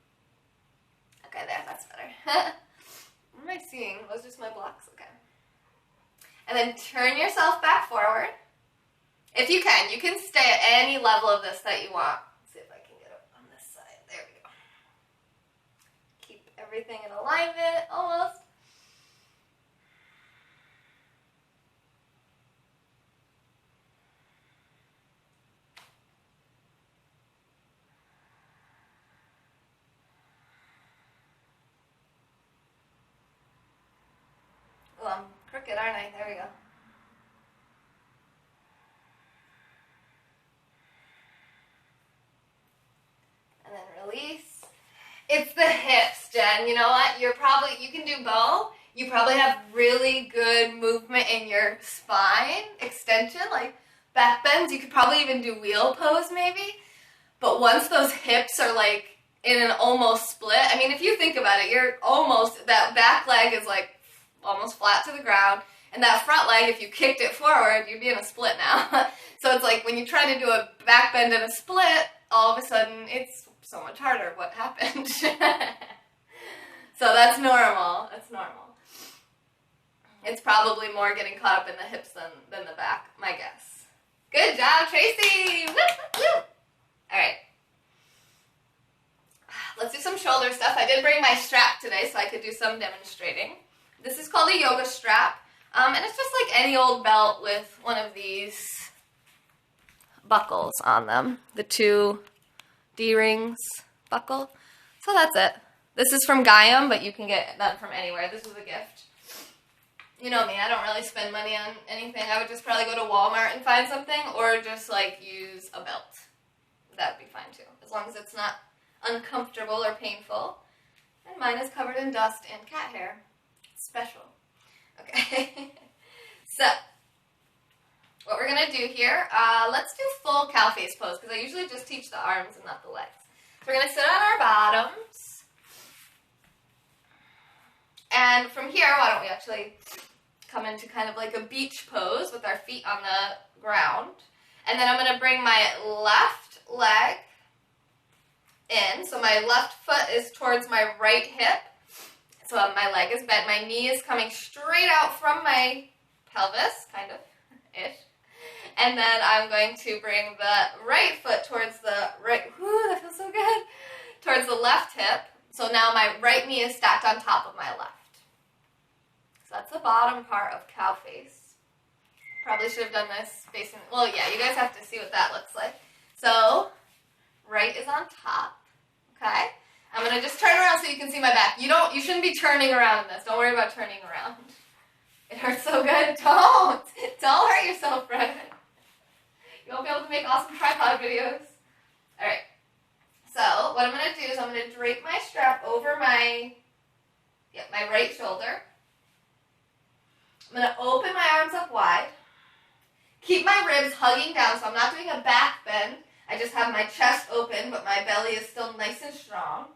Okay, there, that's better. What am I seeing? Those just my blocks? Okay. And then turn yourself back forward. If you can stay at any level of this that you want. Let's see if I can get it on this side. There we go. Keep everything in alignment, almost. Oh, I'm crooked, aren't I? There we go. And then release. It's the hips, Jen. You know what? You can do both. You probably have really good movement in your spine extension, like back bends. You could probably even do wheel pose maybe. But once those hips are like in an almost split, I mean, if you think about it, that back leg is like almost flat to the ground. And that front leg, if you kicked it forward, you'd be in a split now. So it's like when you try to do a back bend and a split, all of a sudden it's so much harder. What happened? So that's normal. That's normal. It's probably more getting caught up in the hips than the back, my guess. Good job, Tracy! Woo, woo. All right. Let's do some shoulder stuff. I did bring my strap today so I could do some demonstrating. This is called a yoga strap. And it's just like any old belt with one of these buckles on them. The two D-rings buckle. So that's it. This is from Gaiam, but you can get that from anywhere. This was a gift. You know me, I don't really spend money on anything. I would just probably go to Walmart and find something, or just like use a belt. That would be fine too, as long as it's not uncomfortable or painful. And mine is covered in dust and cat hair. It's special. Okay. So, what we're going to do here, let's do full cow face pose, because I usually just teach the arms and not the legs. So we're going to sit on our bottoms. And from here, why don't we actually come into kind of like a beach pose with our feet on the ground. And then I'm going to bring my left leg in. So my left foot is towards my right hip. So my leg is bent. My knee is coming straight out from my pelvis, kind of, ish. And then I'm going to bring the right foot towards the right, whoo, that feels so good, towards the left hip. So now my right knee is stacked on top of my left. So that's the bottom part of cow face. Probably should have done this facing, well, yeah, you guys have to see what that looks like. So, right is on top, okay? I'm going to just turn around so you can see my back. You shouldn't be turning around in this. Don't worry about turning around. It hurts so good. Don't hurt yourself, Brett. You won't be able to make awesome tripod videos. All right. So what I'm going to do is I'm going to drape my strap over my right shoulder. I'm going to open my arms up wide. Keep my ribs hugging down, so I'm not doing a back bend. I just have my chest open, but my belly is still nice and strong.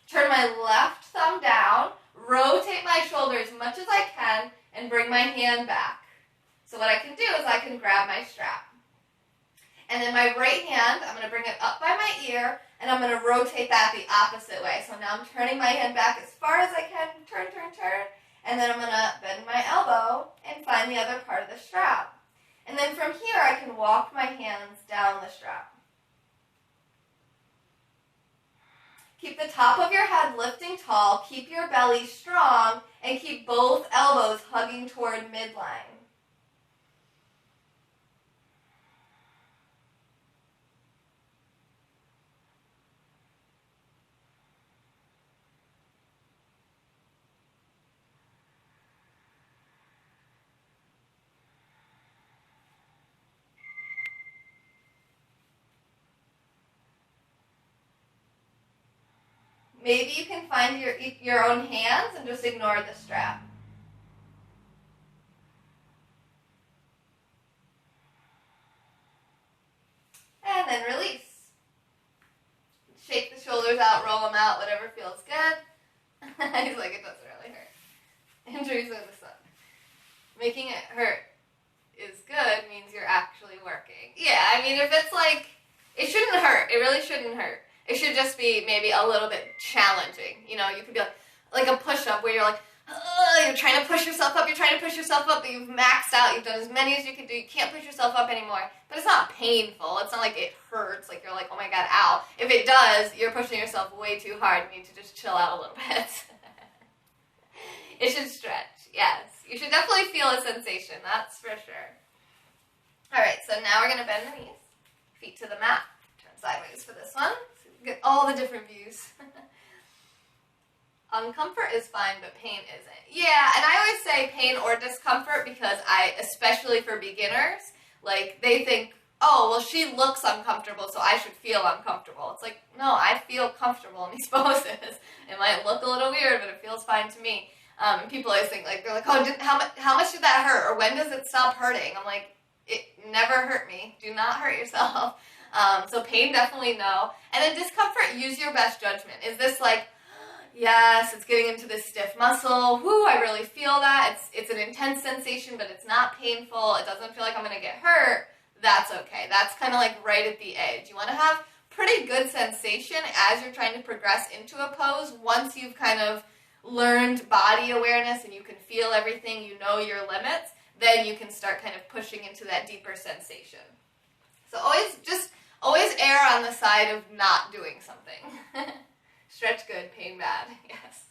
Turn my left thumb down, rotate my shoulder as much as I can, and bring my hand back. So what I can do is I can grab my strap. And then my right hand, I'm going to bring it up by my ear, and I'm going to rotate that the opposite way. So now I'm turning my hand back as far as I can, turn, and then I'm going to bend my elbow and find the other part of the strap. And then from here, I can walk my hands down the strap. Keep the top of your head lifting tall, keep your belly strong, and keep both elbows hugging toward midline. Maybe you can find your own hands and just ignore the strap. And then release. Shake the shoulders out, roll them out, whatever feels good. He's like, it doesn't really hurt. Injuries are the sun. Making it hurt is good means you're actually working. Yeah, I mean, if it's like, it shouldn't hurt. It really shouldn't hurt. It should just be maybe a little bit challenging. You know, you could be like a push-up where you're like, you're trying to push yourself up, but you've maxed out, you've done as many as you can do, you can't push yourself up anymore. But it's not painful. It's not like it hurts, like you're like, oh my god, ow. If it does, you're pushing yourself way too hard. You need to just chill out a little bit. It should stretch, yes. You should definitely feel a sensation, that's for sure. Alright, so now we're going to bend the knees, feet to the mat, turn sideways for this one. Get all the different views. Uncomfort is fine, but pain isn't. Yeah, and I always say pain or discomfort because especially for beginners, like they think, oh, well, she looks uncomfortable, so I should feel uncomfortable. It's like, no, I feel comfortable in these poses. It might look a little weird, but it feels fine to me. And people always think, like, they're like, oh, how much did that hurt? Or when does it stop hurting? I'm like, it never hurt me. Do not hurt yourself. So pain, definitely no. And then discomfort, use your best judgment. Is this like, yes, it's getting into this stiff muscle. Whoo, I really feel that. It's an intense sensation, but it's not painful. It doesn't feel like I'm going to get hurt. That's okay. That's kind of like right at the edge. You want to have pretty good sensation as you're trying to progress into a pose. Once you've kind of learned body awareness and you can feel everything, you know your limits, then you can start kind of pushing into that deeper sensation. So always err on the side of not doing something. Stretch good, pain bad. Yes.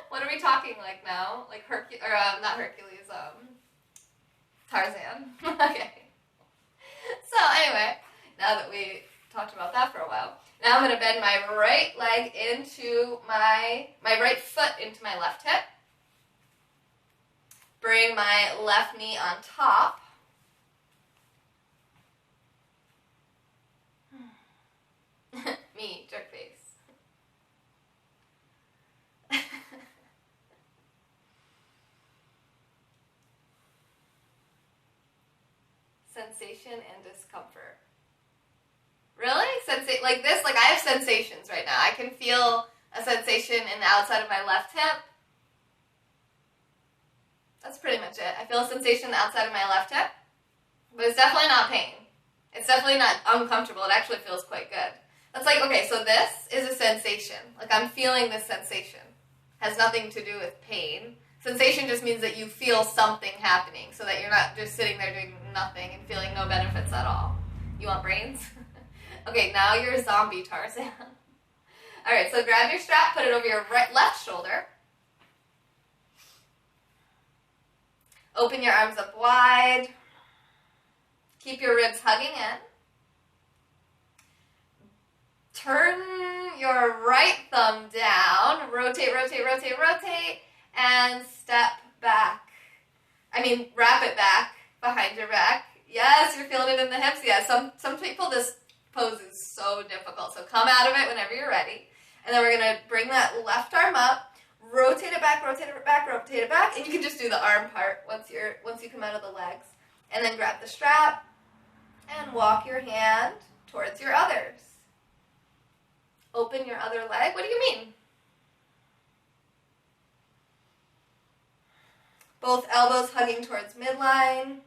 What are we talking like now? Like not Hercules, Tarzan. Okay. So anyway, now that we talked about that for a while, now I'm going to bend my right leg into my right foot into my left hip. Bring my left knee on top. Me, jerk face. Sensation and discomfort. Really? Like this? Like I have sensations right now. I can feel a sensation in the outside of my left hip. That's pretty much it. I feel a sensation in the outside of my left hip. But it's definitely not pain. It's definitely not uncomfortable. It actually feels quite good. That's like, okay, so this is a sensation. Like I'm feeling this sensation. Has nothing to do with pain. Sensation just means that you feel something happening so that you're not just sitting there doing nothing and feeling no benefits at all. You want brains? Okay, now you're a zombie Tarzan. Alright, so grab your strap, put it over your left shoulder. Open your arms up wide. Keep your ribs hugging in. Turn your right thumb down. Rotate, and step back. Wrap it back behind your back. Yes, you're feeling it in the hips. Yeah, some people, this pose is so difficult. So come out of it whenever you're ready. And then we're going to bring that left arm up. Rotate it back, and you can just do the arm part once you come out of the legs. And then grab the strap and walk your hand towards your others. Open your other leg. What do you mean? Both elbows hugging towards midline.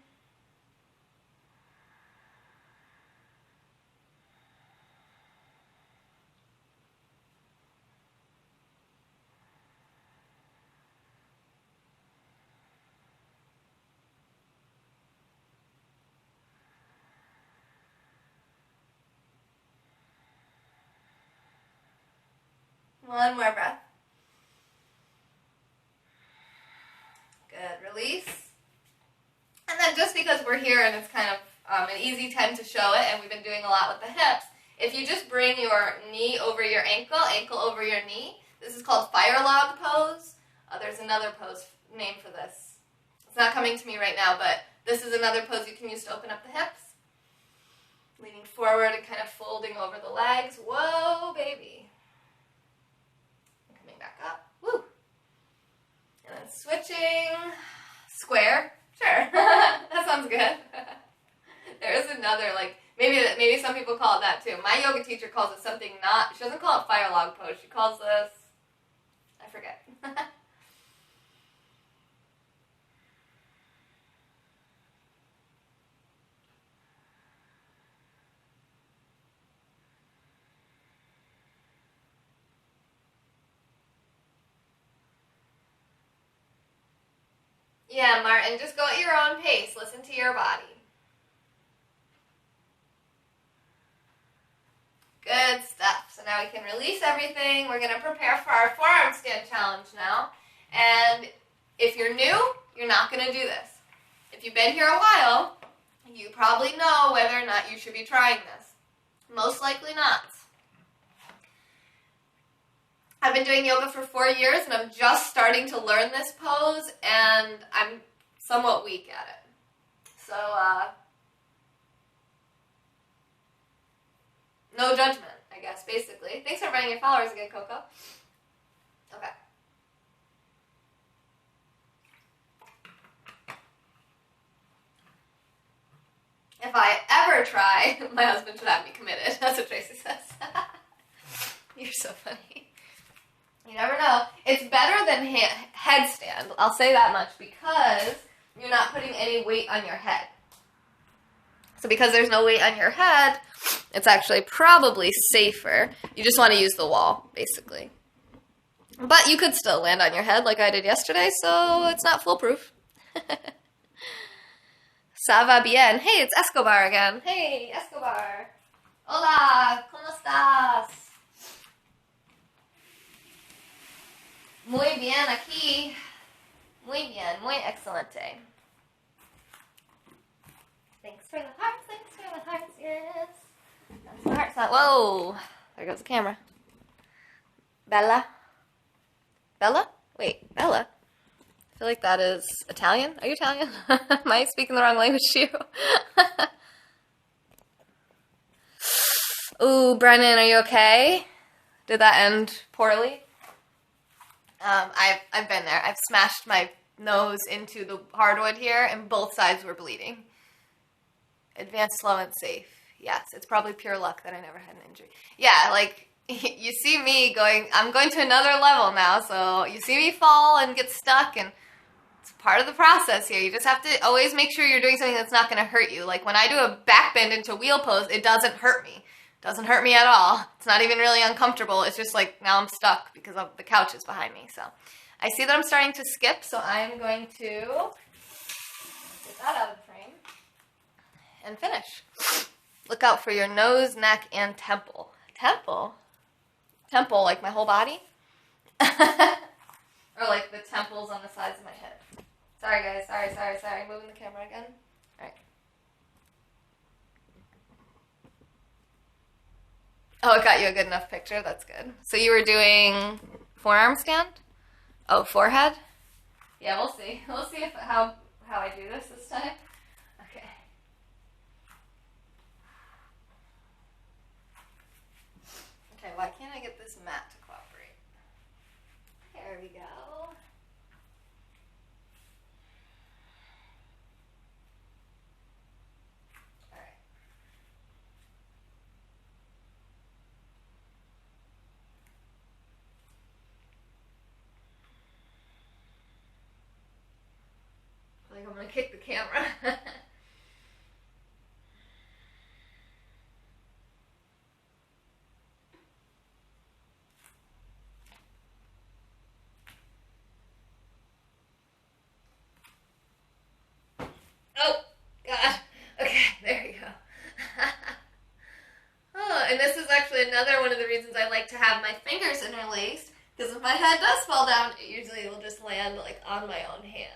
One more breath. Good. Release. And then just because we're here and it's kind of an easy time to show it, and we've been doing a lot with the hips, if you just bring your knee over your ankle, ankle over your knee, this is called fire log pose. There's another pose name for this. It's not coming to me right now, but this is another pose you can use to open up the hips. Leaning forward and kind of folding over the legs. Whoa, baby. Coming back up. Woo. And then switching. Square. Sure. That sounds good. There is another, like, maybe some people call it that too. My yoga teacher calls it something not, she doesn't call it fire log pose. She calls this, I forget. Yeah, Martin, just go at your own pace. Listen to your body. Good stuff. So now we can release everything. We're going to prepare for our forearm stand challenge now. And if you're new, you're not going to do this. If you've been here a while, you probably know whether or not you should be trying this. Most likely not. I've been doing yoga for 4 years, and I'm just starting to learn this pose, and I'm somewhat weak at it. So, no judgment, I guess, basically. Thanks for inviting your followers again, Coco. Okay. If I ever try, my husband should have me committed. That's what Tracy says. You're so funny. You never know. It's better than headstand. I'll say that much because you're not putting any weight on your head. So because there's no weight on your head, it's actually probably safer. You just want to use the wall, basically. But you could still land on your head like I did yesterday, so it's not foolproof. Ça va bien. Hey, it's Escobar again. Hey, Escobar. Hola, ¿cómo estás? Muy bien aquí. Muy bien, muy excelente. Thanks for the hearts, thanks for the hearts, yes. That's the heart sound. Whoa, there goes the camera. Bella? Bella? Wait, Bella? I feel like that is Italian. Are you Italian? Am I speaking the wrong language to you? Ooh, Brennan, are you okay? Did that end poorly? I've been there. I've smashed my nose into the hardwood here, and both sides were bleeding. Advanced, slow, and safe. Yes, it's probably pure luck that I never had an injury. Yeah, like, you see me I'm going to another level now, so you see me fall and get stuck, and it's part of the process here. You just have to always make sure you're doing something that's not going to hurt you. Like, when I do a back bend into wheel pose, it doesn't hurt me. Doesn't hurt me at all. It's not even really uncomfortable. It's just like now I'm stuck because of the couch is behind me. So I see that I'm starting to skip, so I'm going to get that out of the frame and finish. Look out for your nose, neck, and temple. Temple? Temple, like my whole body? Or like the temples on the sides of my head. Sorry guys, sorry. Moving the camera again. All right. Oh, it got you a good enough picture. That's good. So you were doing forearm stand? Oh, forehead? Yeah, we'll see. We'll see how I do this time. Okay. Okay, why can't I get this mat to cooperate? There we go. and kick the camera. Oh, God. Okay, there you go. Oh, and this is actually another one of the reasons I like to have my fingers interlaced, because if my head does fall down, it usually will just land like on my own hand.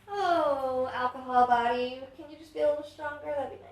Oh, alcohol body, can you just be a little stronger? That'd be nice.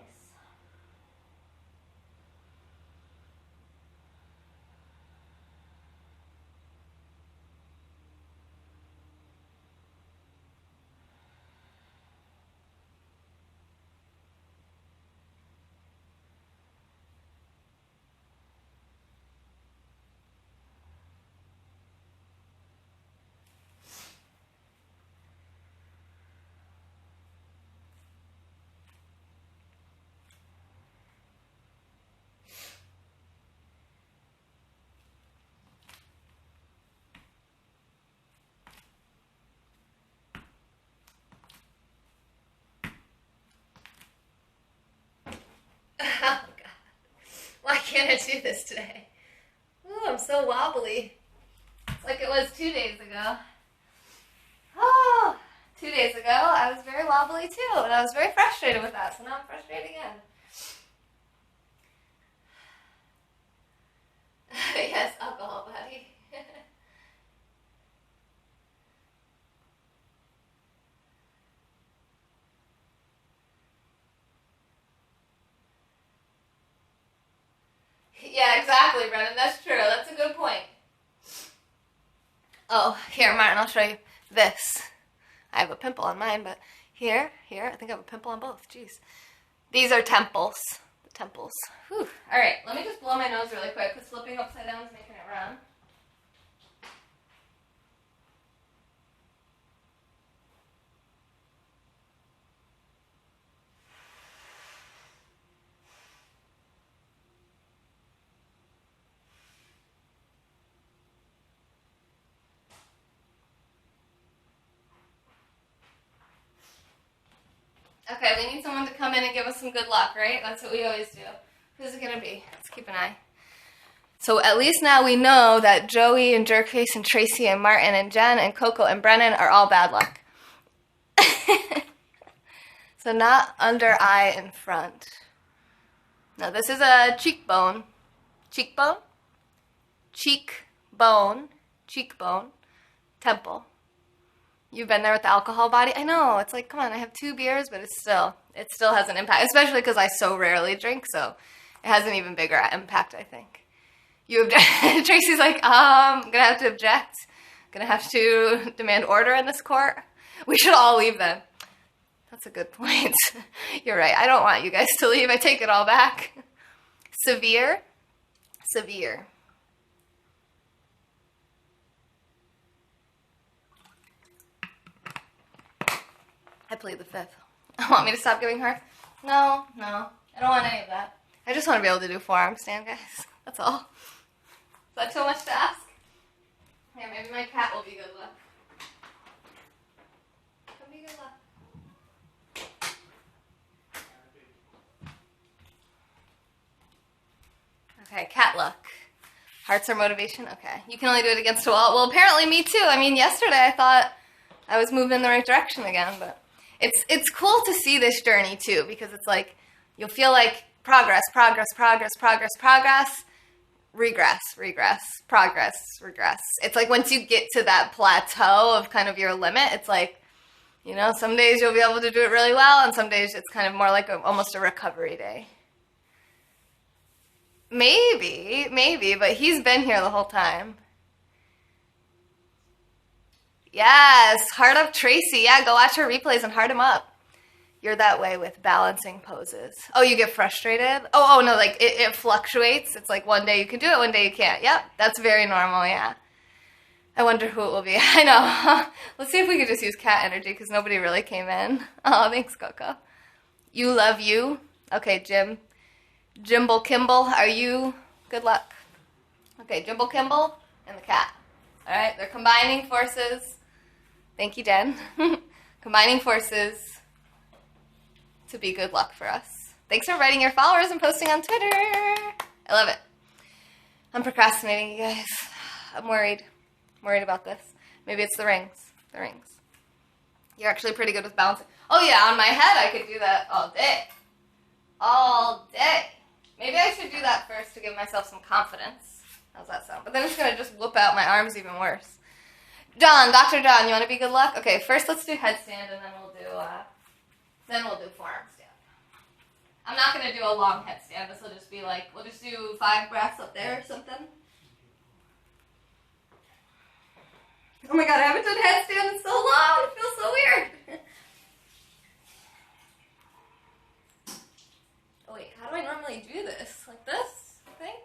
Oh, God. Why can't I do this today? Ooh, I'm so wobbly. It's like it was 2 days ago. Oh, 2 days ago, I was very wobbly too, and I was very frustrated with that, so now I'm frustrated again. Yes, alcohol body. Yeah, exactly, Brennan. That's true. That's a good point. Oh, here, Martin, I'll show you this. I have a pimple on mine, but here, I think I have a pimple on both. Jeez. These are temples. The temples. Whew. All right, let me just blow my nose really quick, because flipping upside down is making it run. Okay, we need someone to come in and give us some good luck, right? That's what we always do. Who's it going to be? Let's keep an eye. So at least now we know that Joey and Jerkface and Tracy and Martin and Jen and Coco and Brennan are all bad luck. So not under eye in front. Now this is a cheekbone. Cheekbone? Cheekbone. Cheekbone. Temple. You've been there with the alcohol body? I know, it's like, come on, I have 2 beers, but it still has an impact, especially because I so rarely drink, so it has an even bigger impact, I think. You object? Tracy's like, I'm gonna have to object. Gonna have to demand order in this court. We should all leave then. That's a good point. You're right, I don't want you guys to leave, I take it all back. Severe? Severe. I plead the fifth. Want me to stop giving hearts? No. I don't want any of that. I just want to be able to do forearm stand, guys. That's all. Is that too much to ask? Yeah, maybe my cat will be good luck. Come be good luck. Okay, cat luck. Hearts are motivation? Okay. You can only do it against a wall. Well, apparently me too. I mean, yesterday I thought I was moving in the right direction again, but it's cool to see this journey too, because it's like you'll feel like progress, regress, regress. It's like once you get to that plateau of kind of your limit, it's like, you know, some days you'll be able to do it really well, and some days it's kind of more like almost a recovery day. Maybe, but he's been here the whole time. Yes, heart up Tracy. Yeah, go watch her replays and heart him up. You're that way with balancing poses. Oh, you get frustrated? Oh no, like it fluctuates. It's like one day you can do it, one day you can't. Yep, that's very normal, yeah. I wonder who it will be. I know. Let's see if we could just use cat energy, because nobody really came in. Oh, thanks, Coco. You love you. Okay, Jimble Kimball, are you? Good luck. Okay, Jimble Kimball, and the cat. All right, they're combining forces. Thank you, Jen. Combining forces to be good luck for us. Thanks for writing your followers and posting on Twitter. I love it. I'm procrastinating, you guys. I'm worried. I'm worried about this. Maybe it's the rings. The rings. You're actually pretty good with balancing. Oh yeah, on my head I could do that all day. All day. Maybe I should do that first to give myself some confidence. How's that sound? But then it's going to just whoop out my arms even worse. John, Dr. John, you want to be good luck? Okay, first let's do headstand and then we'll do forearm stand. I'm not going to do a long headstand. This will just be like, we'll just do 5 breaths up there or something. Oh my god, I haven't done headstand in so long. It feels so weird. Oh wait, how do I normally do this? Like this, I think?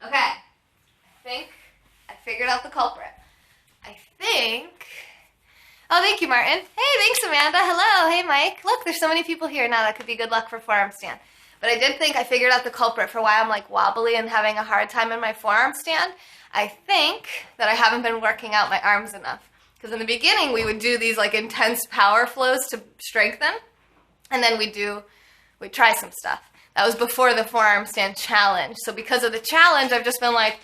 Okay, I think I figured out the culprit. I think... Oh, thank you, Martin. Hey, thanks, Amanda. Hello. Hey, Mike. Look, there's so many people here now. That could be good luck for forearm stand. But I did think I figured out the culprit for why I'm like wobbly and having a hard time in my forearm stand. I think that I haven't been working out my arms enough. Because in the beginning, we would do these like intense power flows to strengthen. And then we'd try some stuff. That was before the forearm stand challenge. So because of the challenge, I've just been like,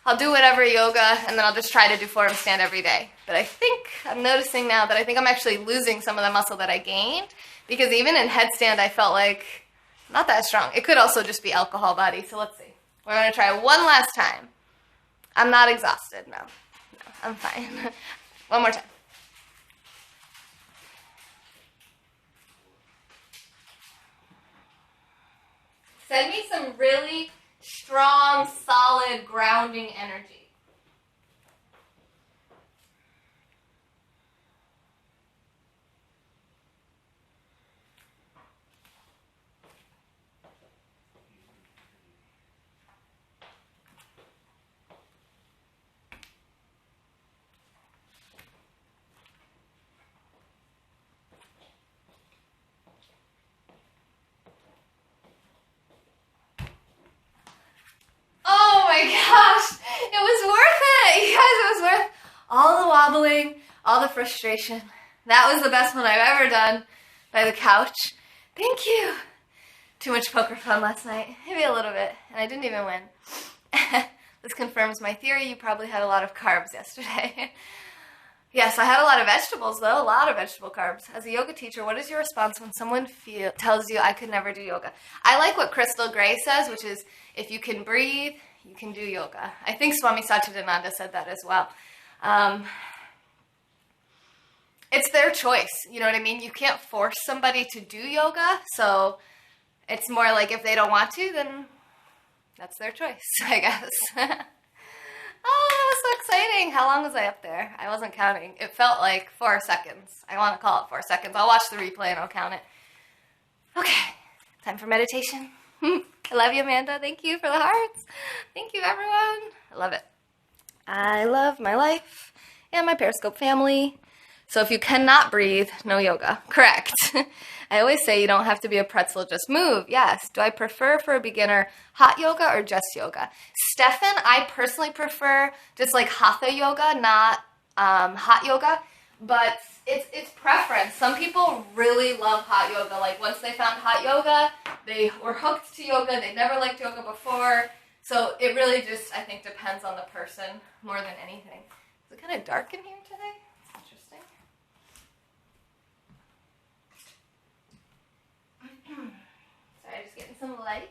I'll do whatever yoga, and then I'll just try to do forearm stand every day. But I think, I'm noticing now that I think I'm actually losing some of the muscle that I gained, because even in headstand, I felt like, not that strong. It could also just be alcohol body, so let's see. We're going to try one last time. I'm not exhausted, no, I'm fine. One more time. Send me some really strong, solid, grounding energy. Oh my gosh, it was worth it. You guys, it was worth all the wobbling, all the frustration. That was the best one I've ever done by the couch. Thank you. Too much poker fun last night. Maybe a little bit, and I didn't even win. This confirms my theory. You probably had a lot of carbs yesterday. Yes, I had a lot of vegetables, though. A lot of vegetable carbs. As a yoga teacher, what is your response when someone tells you, I could never do yoga? I like what Crystal Gray says, which is, if you can breathe, you can do yoga. I think Swami Satchidananda said that as well. It's their choice. You know what I mean? You can't force somebody to do yoga, so it's more like if they don't want to, then that's their choice, I guess. Oh, that was so exciting. How long was I up there? I wasn't counting. It felt like 4 seconds. I want to call it 4 seconds. I'll watch the replay and I'll count it. Okay, time for meditation. I love you, Amanda. Thank you for the hearts. Thank you, everyone. I love it. I love my life and my Periscope family. So if you cannot breathe, no yoga. Correct. I always say you don't have to be a pretzel, just move. Yes. Do I prefer for a beginner hot yoga or just yoga? Stefan, I personally prefer just like hatha yoga, not hot yoga. But it's preference. Some people really love hot yoga. Like once they found hot yoga, they were hooked to yoga. They never liked yoga before. So it really just, I think, depends on the person more than anything. Is it kind of dark in here today? It's interesting. Sorry, just getting some lights.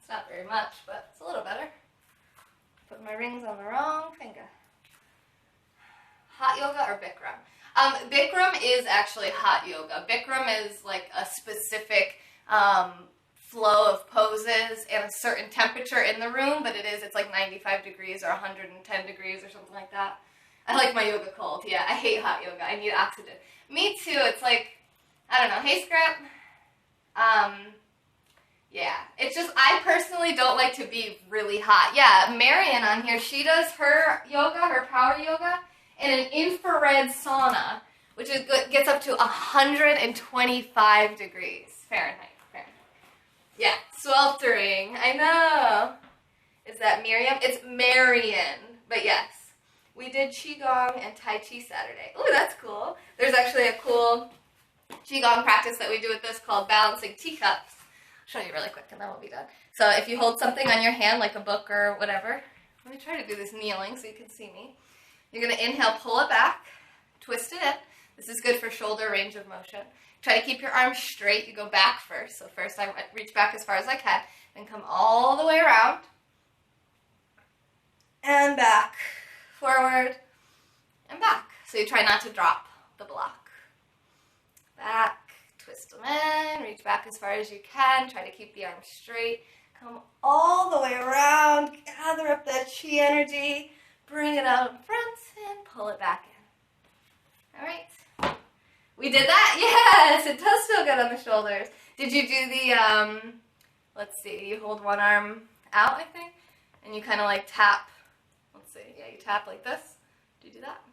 It's not very much, but it's a little better. Put my rings on the wrong finger. Hot yoga or Bikram? Bikram is actually hot yoga. Bikram is like a specific flow of poses and a certain temperature in the room, but it's like 95 degrees or 110 degrees or something like that. I like my yoga cold. Yeah, I hate hot yoga. I need oxygen. Me too. It's like, I don't know. Hey, Scrap. Yeah. It's just, I personally don't like to be really hot. Yeah, Marion on here, she does her yoga, her power yoga, in an infrared sauna, which gets up to 125 degrees Fahrenheit. Yeah, sweltering. I know. Is that Miriam? It's Marion. But yes, we did Qigong and Tai Chi Saturday. Ooh, that's cool. There's actually a cool Qigong practice that we do with this called balancing teacups. I'll show you really quick and then we'll be done. So if you hold something on your hand, like a book or whatever, let me try to do this kneeling so you can see me. You're going to inhale, pull it back, twist it in. This is good for shoulder range of motion. Try to keep your arms straight. You go back first. So first I reach back as far as I can, then come all the way around, and back, forward, and back. So you try not to drop the block. Back, twist them in, reach back as far as you can. Try to keep the arms straight. Come all the way around, gather up that chi energy, bring it out in front, and pull it back in. All right. We did that? Yes, it does feel good on the shoulders. Did you do the, let's see, you hold one arm out, I think, and you kind of like tap, let's see, yeah, you tap like this. Do you do that?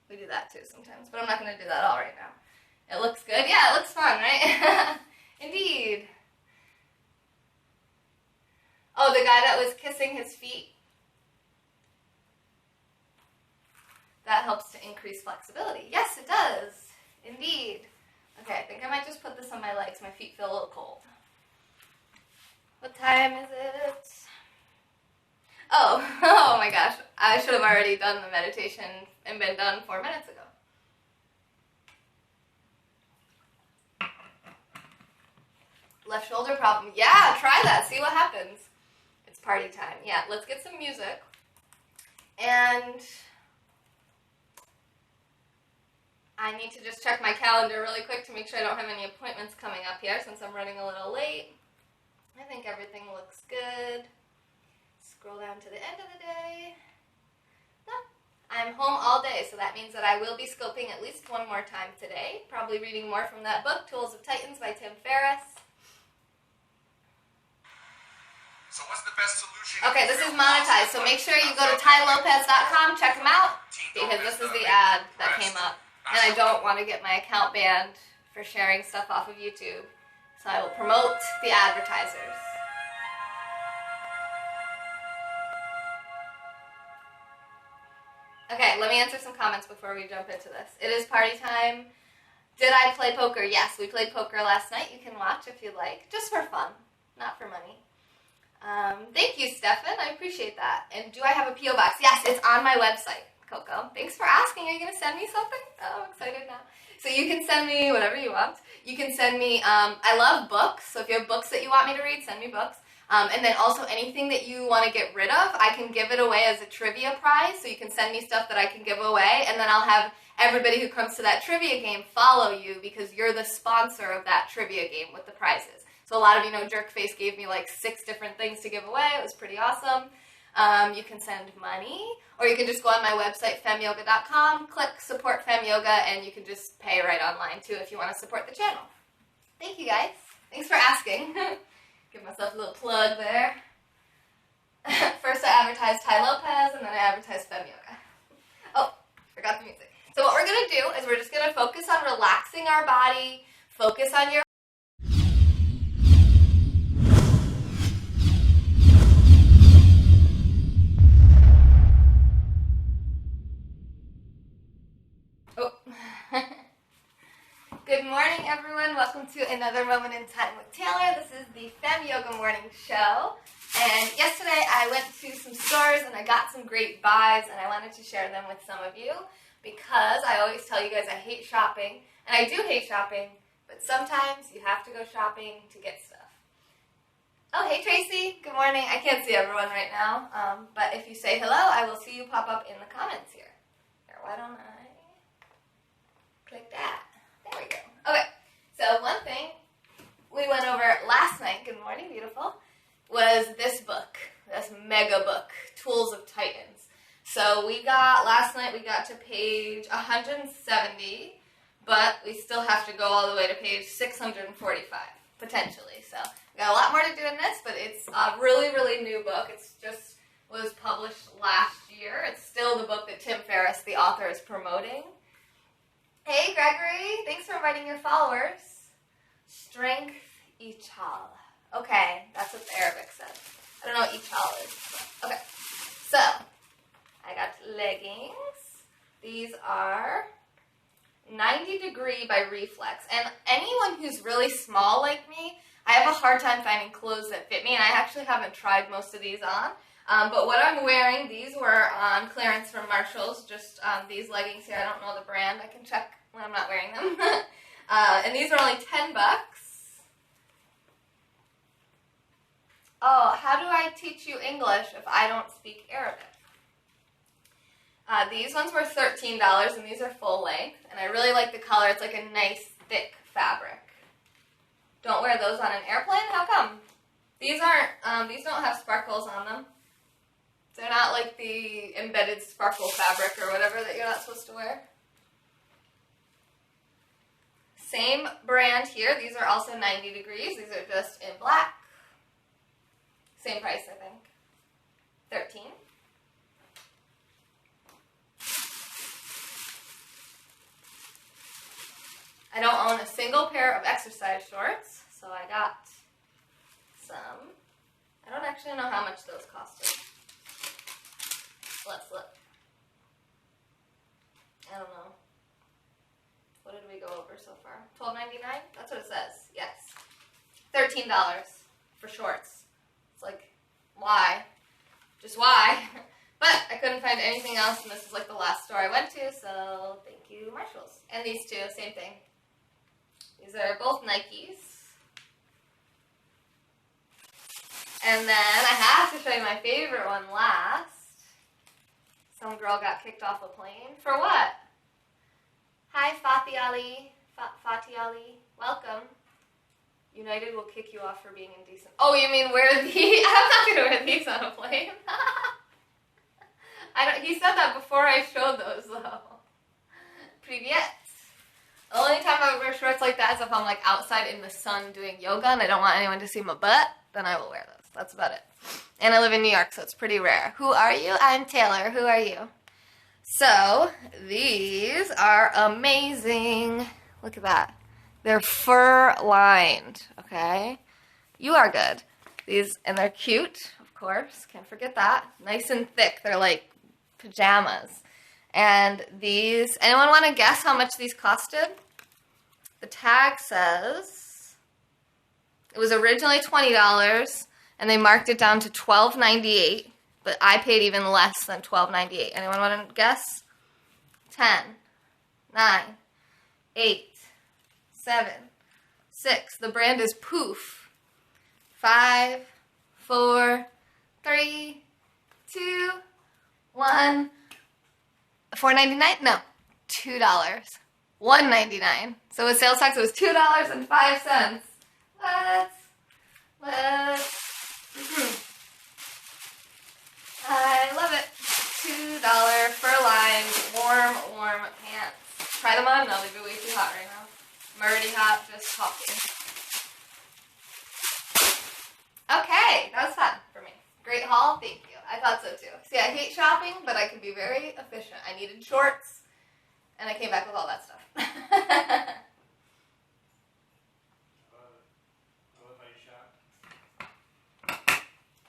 We do that too sometimes, but I'm not going to do that all right now. It looks good. Yeah, it looks fun, right? Indeed. Oh, the guy that was kissing his feet. That helps to increase flexibility. Yes, it does. Indeed. Okay, I think I might just put this on my legs. My feet feel a little cold. What time is it? Oh my gosh. I should have already done the meditation and been done 4 minutes ago. Left shoulder problem. Yeah, try that. See what happens. It's party time. Yeah, let's get some music. And I need to just check my calendar really quick to make sure I don't have any appointments coming up here since I'm running a little late. I think everything looks good. Scroll down to the end of the day. No, I'm home all day, so that means that I will be scoping at least one more time today. Probably reading more from that book, Tools of Titans by Tim Ferriss. So what's the best solution? Okay, this is monetized, so make sure you go to tylopez.com, check them out, because this is the ad that came up. And I don't want to get my account banned for sharing stuff off of YouTube. So I will promote the advertisers. Okay, let me answer some comments before we jump into this. It is party time. Did I play poker? Yes, we played poker last night. You can watch if you like. Just for fun, not for money. Thank you, Stefan. I appreciate that. And do I have a P.O. box? Yes, it's on my website. Coco, thanks for asking. Are you going to send me something? Oh, I'm excited now. So you can send me whatever you want. You can send me, I love books. So if you have books that you want me to read, send me books. And then also anything that you want to get rid of, I can give it away as a trivia prize. So you can send me stuff that I can give away. And then I'll have everybody who comes to that trivia game follow you because you're the sponsor of that trivia game with the prizes. So a lot of you know Jerkface gave me like 6 different things to give away. It was pretty awesome. You can send money, or you can just go on my website, femyoga.com, click support FemYoga, and you can just pay right online, too, if you want to support the channel. Thank you, guys. Thanks for asking. Give myself a little plug there. First, I advertised Ty Lopez, and then I advertised FemYoga. Oh, forgot the music. So what we're going to do is we're just going to focus on relaxing our body, focus on your Good morning, everyone. Welcome to another Moment in Time with Taylor. This is the Fem Yoga Morning Show. And yesterday I went to some stores and I got some great buys and I wanted to share them with some of you because I always tell you guys I hate shopping. And I do hate shopping, but sometimes you have to go shopping to get stuff. Oh, hey Tracy. Good morning. I can't see everyone right now, but if you say hello, I will see you pop up in the comments here. Here, why don't I? like that. There we go. Okay, so one thing we went over last night, good morning, beautiful, was this book, this mega book, Tools of Titans. So last night we got to page 170, but we still have to go all the way to page 645, potentially. So we got a lot more to do in this, but it's a really, really new book. It's just was published last year. It's still the book that Tim Ferriss, the author, is promoting. Hey, Gregory, thanks for inviting your followers. Strength Ichal. Okay, that's what the Arabic says. I don't know what Ichal is. But okay, so I got leggings. These are 90 Degree by Reflex. And anyone who's really small like me, I have a hard time finding clothes that fit me, and I actually haven't tried most of these on. But what I'm wearing, these were on clearance from Marshall's, just these leggings here. I don't know the brand. I can check when I'm not wearing them. And these are only $10. Oh, how do I teach you English if I don't speak Arabic? These ones were $13, and these are full length. And I really like the color. It's like a nice, thick fabric. Don't wear those on an airplane? How come? These don't have sparkles on them. They're not like the embedded sparkle fabric or whatever that you're not supposed to wear. Same brand here. These are also 90 degrees. These are just in black. Same price, I think. 13. I don't own a single pair of exercise shorts, so I got some. I don't actually know how much those costed. Let's look. I don't know. What did we go over so far? $12.99? That's what it says. Yes. $13 for shorts. It's like, why? Just why? But I couldn't find anything else, and this is like the last store I went to, so thank you, Marshalls. And these two, same thing. These are both Nikes. And then I have to show you my favorite one last. Some girl got kicked off a plane. For what? Hi, Fatih Ali. Fatih Ali. Welcome. United will kick you off for being indecent. Oh, you mean wear these? I'm not going to wear these on a plane. He said that before I showed those, though. Привет. The only time I would wear shorts like that is if I'm like outside in the sun doing yoga and I don't want anyone to see my butt, then I will wear those. That's about it. And I live in New York, so it's pretty rare. Who are you? I'm Taylor. Who are you? So, these are amazing. Look at that. They're fur-lined, okay? You are good. And they're cute, of course. Can't forget that. Nice and thick. They're like pajamas. And these, anyone want to guess how much these costed? The tag says it was originally $20, and they marked it down to $12.98, but I paid even less than $12.98. Anyone want to guess? 10, 9, 8, 7, 6. The brand is Poof. 5, 4, 3, 2, 1. $4.99? No, $2. $1.99. So with sales tax, it was $2.05. I love it. $2 fur-lined, warm pants. Try them on? No, they'd be way too hot right now. I'm already hot, just talking. Okay, that was fun for me. Great haul, thank you. I thought so too. See, I hate shopping, but I can be very efficient. I needed shorts, and I came back with all that stuff. I love how you shop.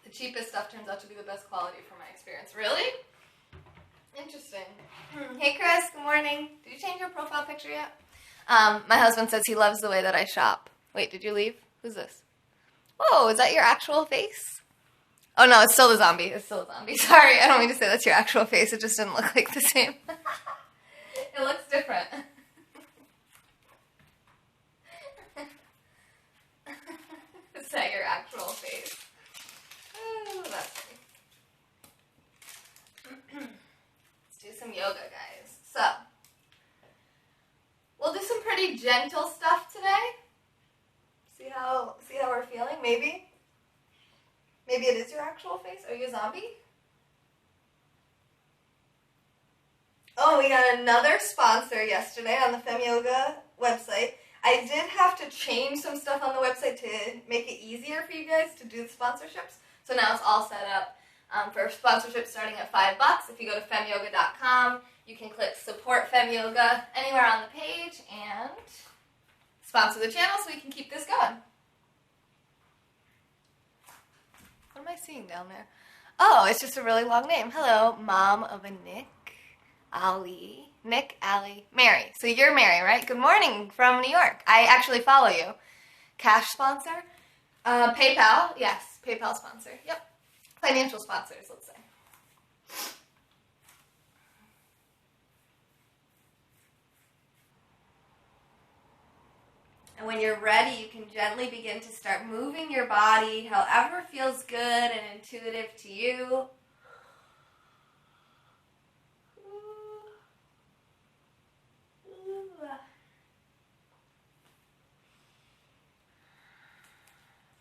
The cheapest stuff turns out to be the best quality from my experience. Really? Interesting. Hey, Chris. Good morning. Did you change your profile picture yet? My husband says he loves the way that I shop. Wait, did you leave? Who's this? Whoa, is that your actual face? Oh, no, it's still the zombie. It's still a zombie. Sorry, I don't mean to say that's your actual face. It just didn't look like the same. It looks different. Is that your actual face? Oh, that's funny. Let's do some yoga, guys. So, mental stuff today. See how we're feeling? Maybe it is your actual face. Are you a zombie? Oh, we got another sponsor yesterday on the Fem Yoga website. I did have to change some stuff on the website to make it easier for you guys to do the sponsorships. So now it's all set up for sponsorships starting at $5. If you go to femyoga.com, you can click Support Fem Yoga anywhere on the page and sponsor the channel so we can keep this going. What am I seeing down there? Oh, it's just a really long name. Hello, mom of a Nick, Ali, Mary. So you're Mary, right? Good morning from New York. I actually follow you. Cash sponsor? PayPal, yes, PayPal sponsor. Yep. Financial sponsors, let's say. And when you're ready, you can gently begin to start moving your body however feels good and intuitive to you.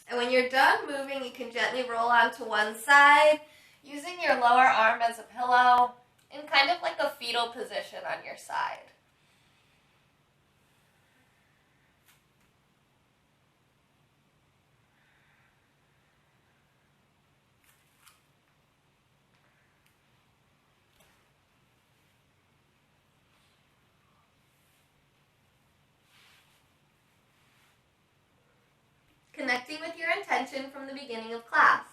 And when you're done moving, you can gently roll onto one side, using your lower arm as a pillow in kind of like a fetal position on your side. Connecting with your intention from the beginning of class.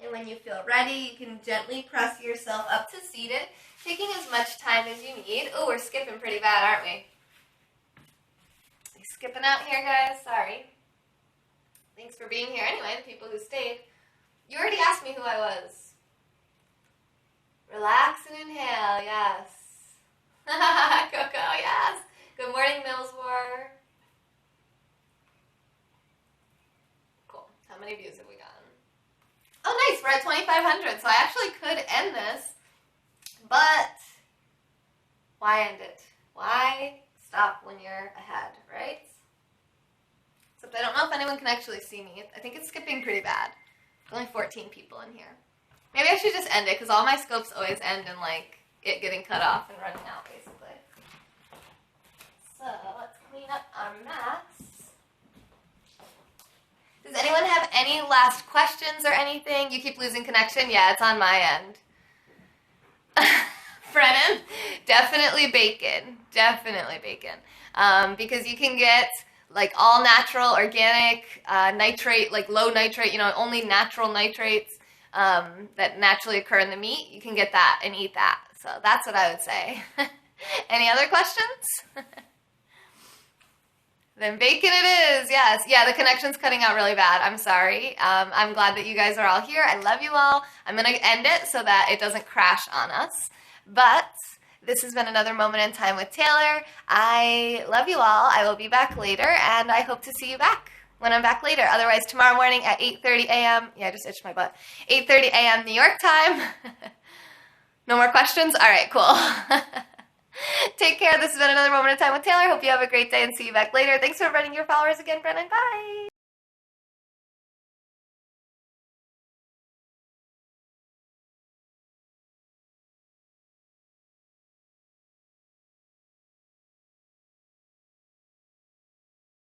And when you feel ready, you can gently press yourself up to seated, taking as much time as you need. Oh, we're skipping pretty bad, aren't we? Skipping out here, guys. Sorry. Thanks for being here anyway, the people who stayed. You already asked me who I was. Relax and inhale, yes. Coco, yes. Good morning, Millswar. Cool. How many views have we gotten? Oh, nice. We're at 2,500, so I actually could end this, but why end it? Why stop when you're ahead, right? Except I don't know if anyone can actually see me. I think it's skipping pretty bad. There's only 14 people in here. Maybe I should just end it, because all my scopes always end in, like, it getting cut off and running out, basically. So, let's clean up our mats. Does anyone have any last questions or anything? You keep losing connection? Yeah, it's on my end. Brennan, definitely bacon. Definitely bacon. Because you can get like all natural, organic, nitrate, like low nitrate, only natural nitrates that naturally occur in the meat. You can get that and eat that. So that's what I would say. Any other questions? Then bacon it is, yes. Yeah, the connection's cutting out really bad. I'm sorry. I'm glad that you guys are all here. I love you all. I'm going to end it so that it doesn't crash on us. But this has been another moment in time with Taylor. I love you all. I will be back later, and I hope to see you back when I'm back later. Otherwise, tomorrow morning at 8:30 a.m. Yeah, I just itched my butt. 8:30 a.m. New York time. No more questions? All right, cool. Take care. This has been another moment in time with Taylor. Hope you have a great day and see you back later. Thanks for running your followers again, Brennan. Bye.